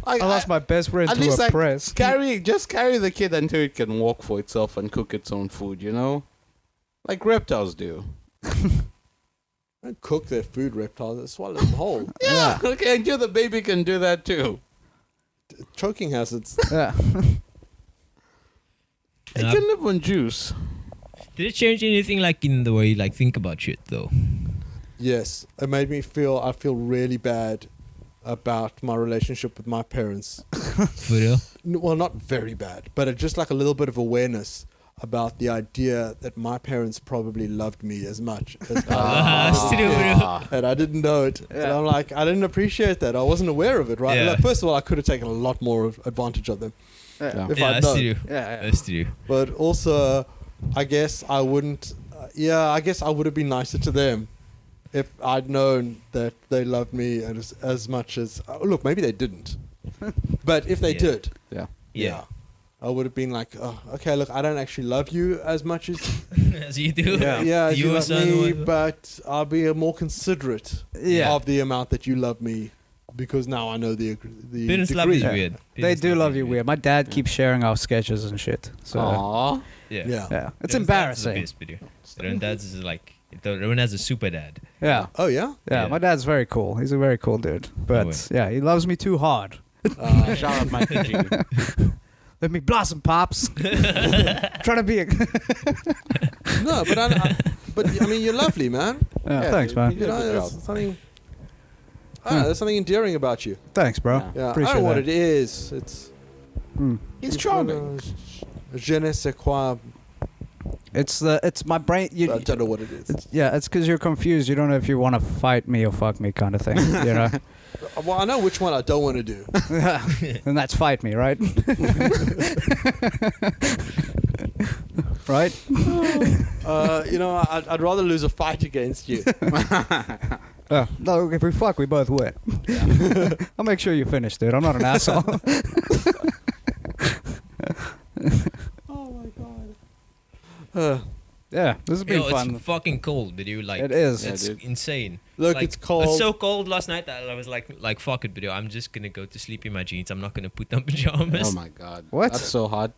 I lost my best friend at to least a like press. just carry the kid until it can walk for itself and cook its own food, you know? Like reptiles do. Don't cook their food, reptiles. They swallow them whole. Yeah. Okay, until the baby can do that too. Choking hazards. Yeah. It Yeah. can live on juice. Did it change anything like in the way you like think about shit though? Yes, it made me feel. I feel really bad about my relationship with my parents. For real? Well, not very bad, but just like a little bit of awareness about the idea that my parents probably loved me as much as Still, bro. and I didn't know it. And I'm like, I didn't appreciate that. I wasn't aware of it, right? Yeah. Like, first of all, I could have taken a lot more of advantage of them Yeah. if Yeah, I'd that's known. true. Yeah. That's true. But also, I guess I wouldn't. I guess I would have been nicer to them if I'd known that they loved me as much as. Look, maybe they didn't, but if they Yeah. did, Yeah. I would have been like, oh, okay, look, I don't actually love you as much as As you do. as you Your love son me, was- but I'll be more considerate Yeah. of the amount that you love me because now I know the Parents love degree. is weird. They Parents do love is you weird. My dad keeps sharing our sketches and shit. So Aww. Yeah. Yeah. yeah, it's Parents' dads is the embarrassing. best video. Parents' dads is like, everyone has a super dad. Yeah. Oh yeah. Yeah, Yeah. my dad's very cool. He's a very cool dude. But way. yeah, he loves me too hard. Shout out Mikey G. Let me blossom, pops. Trying to be a. No, but I mean, you're lovely, man. Yeah, thanks, man. You know, Good there's job. something. I don't know, there's something endearing about you. Thanks, bro. Yeah. Yeah, I Appreciate don't know what that. it is. It's He's you've got charming. a je ne sais quoi. It's my brain. You, I don't know what it is. it's because you're confused. You don't know if you want to fight me or fuck me, kind of thing. You know. Well, I know which one I don't want to do. And that's fight me, right? Right? You know, I'd rather lose a fight against you. No, if we fuck, we both win. I'll make sure you finish, dude. I'm not an asshole. Oh my god. Yeah, this has been Yo, fun. it's fucking cold, video. Like, It is. It's Yeah, dude. insane. Look, Like, it's cold. It's so cold last night that I was like, fuck it, video. I'm just gonna go to sleep in my jeans. I'm not gonna put on pajamas. Oh my god. What? That's so hot.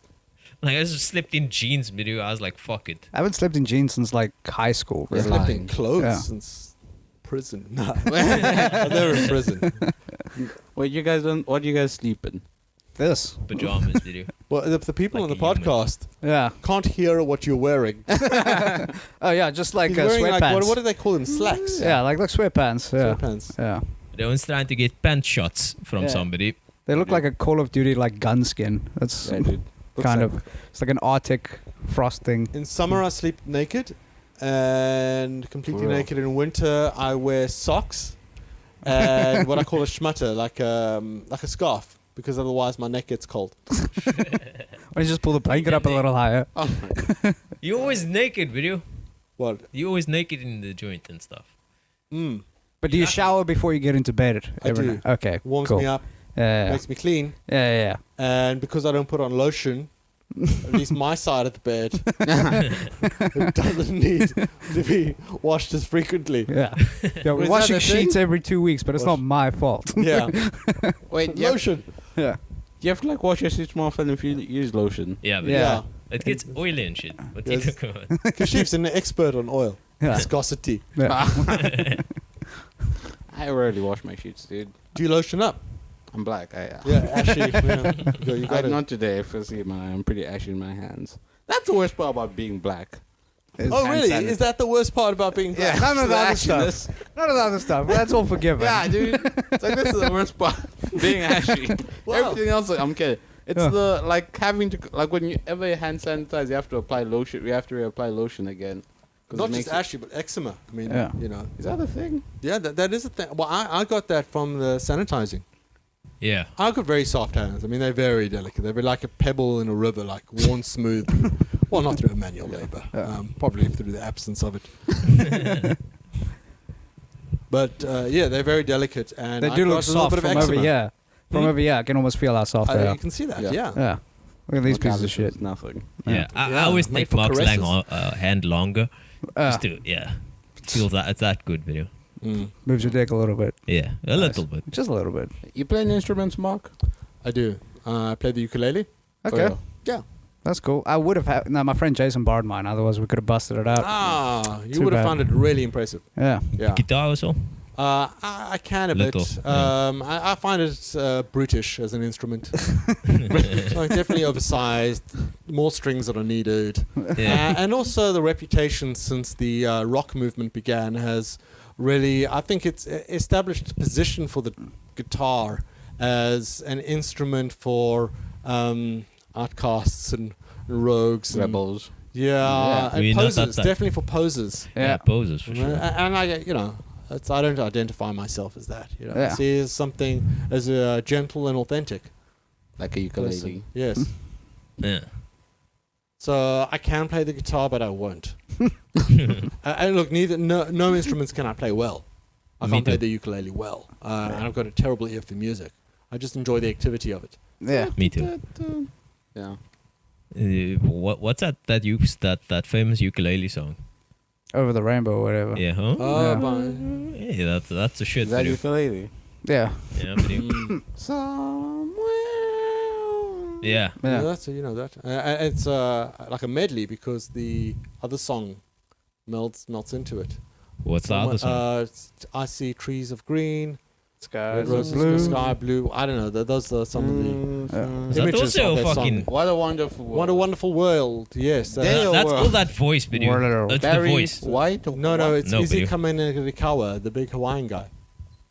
Like, I just slept in jeans, video. I was like, fuck it. I haven't slept in jeans since like high school. I Really. slept in lying. clothes Yeah. since prison. Nah. I'm never in prison. Wait, you guys don't. What do you guys sleep in? This. Pajamas, video. Well, the people Like on the a human. podcast Yeah. can't hear what you're wearing. Oh yeah, just like He's wearing sweatpants. like what do they call them? Slacks. Yeah, like sweatpants. Yeah. Sweatpants. Yeah. Everyone's trying to get pant shots from Yeah. somebody. They look like a Call of Duty like gun skin. That's Yeah, dude. Looks kind like- of. It's like an Arctic frosting. In summer, I sleep naked, and completely For real? naked. In winter, I wear socks and what I call a schmutter, like a scarf, because otherwise my neck gets cold. Why don't you just pull the blanket up a little higher? Oh my You always naked, video. What? You always naked in the joint and stuff. Mm. But do you shower before you get into bed? I every do. night? Okay. Warms cool. me up, Yeah. makes me clean, Yeah. and because I don't put on lotion, at least my side of the bed, it doesn't need to be washed as frequently. Yeah. Yeah. We're Is that washing a thing? sheets every 2 weeks, but it's not my fault. Yeah, Wait, you have, lotion. Yeah. you have to like wash your sheets more often if you use lotion. Yeah, but Yeah. it gets oily and shit. What do you Yes. talk about? Kashif's an expert on oil Yeah. viscosity. Yeah. I rarely wash my sheets, dude. Do you lotion up? I'm black. Yeah, ashy. Yeah. You got it. Not today. If you see I'm pretty ashy in my hands. That's the worst part about being black. Oh, really? Is that the worst part about being black? Yeah, none of the other ashiness. stuff. None of the other stuff. That's all forgiven. Yeah, dude. It's like, this is the worst part. Being ashy. Wow. Everything else, I'm kidding. It's the, like, having to, like, when you ever hand sanitize, you have to apply lotion. We have to reapply lotion again. Not just ashy, but eczema. I mean, you know. Is that a thing? Yeah, that is a thing. Well, I got that from the sanitizing. Yeah. I've got very soft hands. I mean, they're very delicate. They're like a pebble in a river, like worn smooth. Well, not through a manual labor. Probably through the absence of it. But, yeah, they're very delicate. And They do look soft from over here. From over here, I can almost feel how soft they are. You can see that, Yeah. Yeah. Look at these pieces of shit. Nothing. Yeah. I Yeah, always made take for Mark's caresses. hand longer. Just to, feel that it's that good video. Moves your dick a little bit. Yeah, a little bit. Just a little bit. You playing instruments, Mark? I do. I play the ukulele. Okay. Oh, Yeah. That's cool. I would have had... No, my friend Jason borrowed mine. Otherwise, we could have busted it out. You Too would have bad. found it really impressive. Yeah. Yeah. Guitar also. I can a Little, bit. yeah. I find it brutish as an instrument. Like definitely oversized, more strings that are needed. Yeah. And also the reputation since the rock movement began has really, I think it's established a position for the guitar as an instrument for outcasts and rogues. Rebels. Yeah, I mean, and not posers. that- Definitely for posers. Yeah, poses for sure. And I, you know, I don't identify myself as that. You know, Yeah. I see it as something as gentle and authentic. Like a ukulele. Yes. Yeah. So I can play the guitar, but I won't. And look, no instruments can I play well. I Me can't play too. the ukulele well, and I've got a terrible ear for music. I just enjoy the activity of it. Yeah. Me too. Yeah. What's that famous ukulele song? Over the rainbow or whatever. Yeah, huh? Yeah. Yeah, that's a shit Is that video. ukulele? Yeah. Yeah, video. Somewhere. Yeah. Yeah, Yeah. that's that. It's like a medley because the other song melts into it. What's the other song? I see trees of green, Skies roses are blue. sky blue. I don't know. Those are some of the Is that images also of that fucking? song. What a wonderful world. What a wonderful world. Yes. That's world. all that voice video. World. That's the Barry voice. White? no, it's No, Izzy but you- Kamenikawa, the big Hawaiian guy.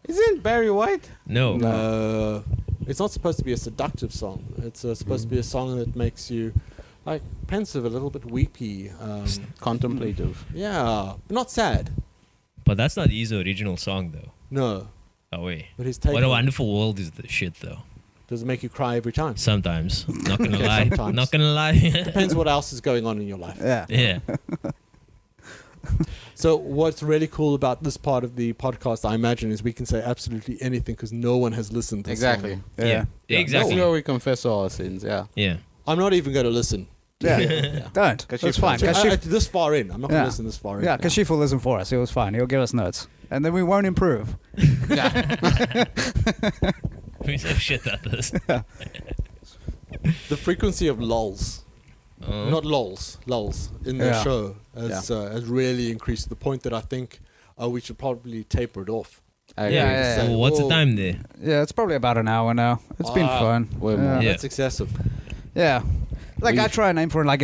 Isn't Barry White? No. No. It's not supposed to be a seductive song. It's supposed to be a song that makes you like pensive, a little bit weepy. Contemplative. Yeah, but not sad. But that's not his original song though. No, Oh wait. but his take. What a on it Wonderful World is the shit though. does it make you cry every time? Sometimes. Not gonna Okay, lie. sometimes. Not gonna lie. Depends what else is going on in your life. Yeah. Yeah. So what's really cool about this part of the podcast, I imagine, is we can say absolutely anything because no one has listened to this Exactly. song. Yeah. Yeah. This Exactly. is where we confess all our sins, yeah. Yeah. I'm not even going to listen. Yeah. Don't. Kashif That's fine. will. Kashif, This far in. I'm not going Yeah. to listen this far in. yeah, Kashif will listen for us. He was fine. He'll give us notes. And then we won't improve. We say shit at this. The frequency of lulls, not lulls in their Yeah. show has really increased to the point that I think we should probably taper it off. I Yeah. agree. yeah. Well, what's the time there? Yeah, it's probably about an hour now. It's been fun. way more. Yeah. Yeah. That's excessive. Yeah. Like We- I try and aim for like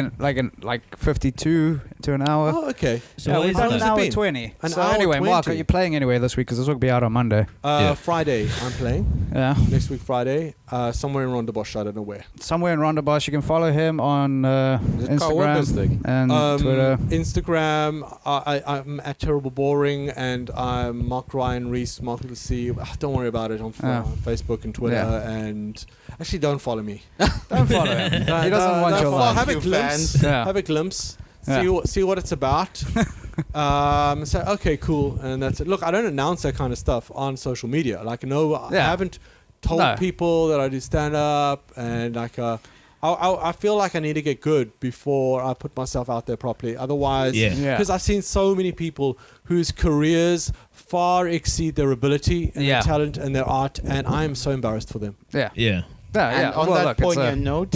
52 to an hour. Oh, okay. So yeah, what we've is done that? an hour been? 20. An So hour anyway, Mark, 20? are you playing anywhere this week? Because this will be out on Monday. Yeah. Friday, I'm playing. Yeah. Next week, Friday, somewhere in Rondebosch. I don't know where. Somewhere in Rondebosch. You can follow him on Is it Carl Weber's Instagram thing? and Twitter. Instagram, I'm at Terrible Boring, and I'm Marc Ryan Rees, Mark with a C. Don't worry about it on Facebook and Twitter. Yeah. And actually, don't follow me. Don't follow him. He doesn't want your follow. life. Have a You glimpse. fans. Yeah. Have a glimpse. Yeah. See what it's about. Say okay, cool, and that's it. Look, I don't announce that kind of stuff on social media. Like, no, I Yeah. haven't told No. people that I do stand up, and like, I feel like I need to get good before I put myself out there properly. Otherwise, Yeah. Yeah. because I've seen so many people whose careers far exceed their ability and Yeah. their talent and their art, and I am so embarrassed for them. Yeah. Yeah. Yeah. And yeah. on Well, that look, it's poignant note,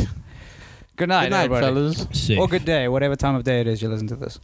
good night, good night, everybody. fellas. Sick. Or good day, whatever time of day it is you listen to this.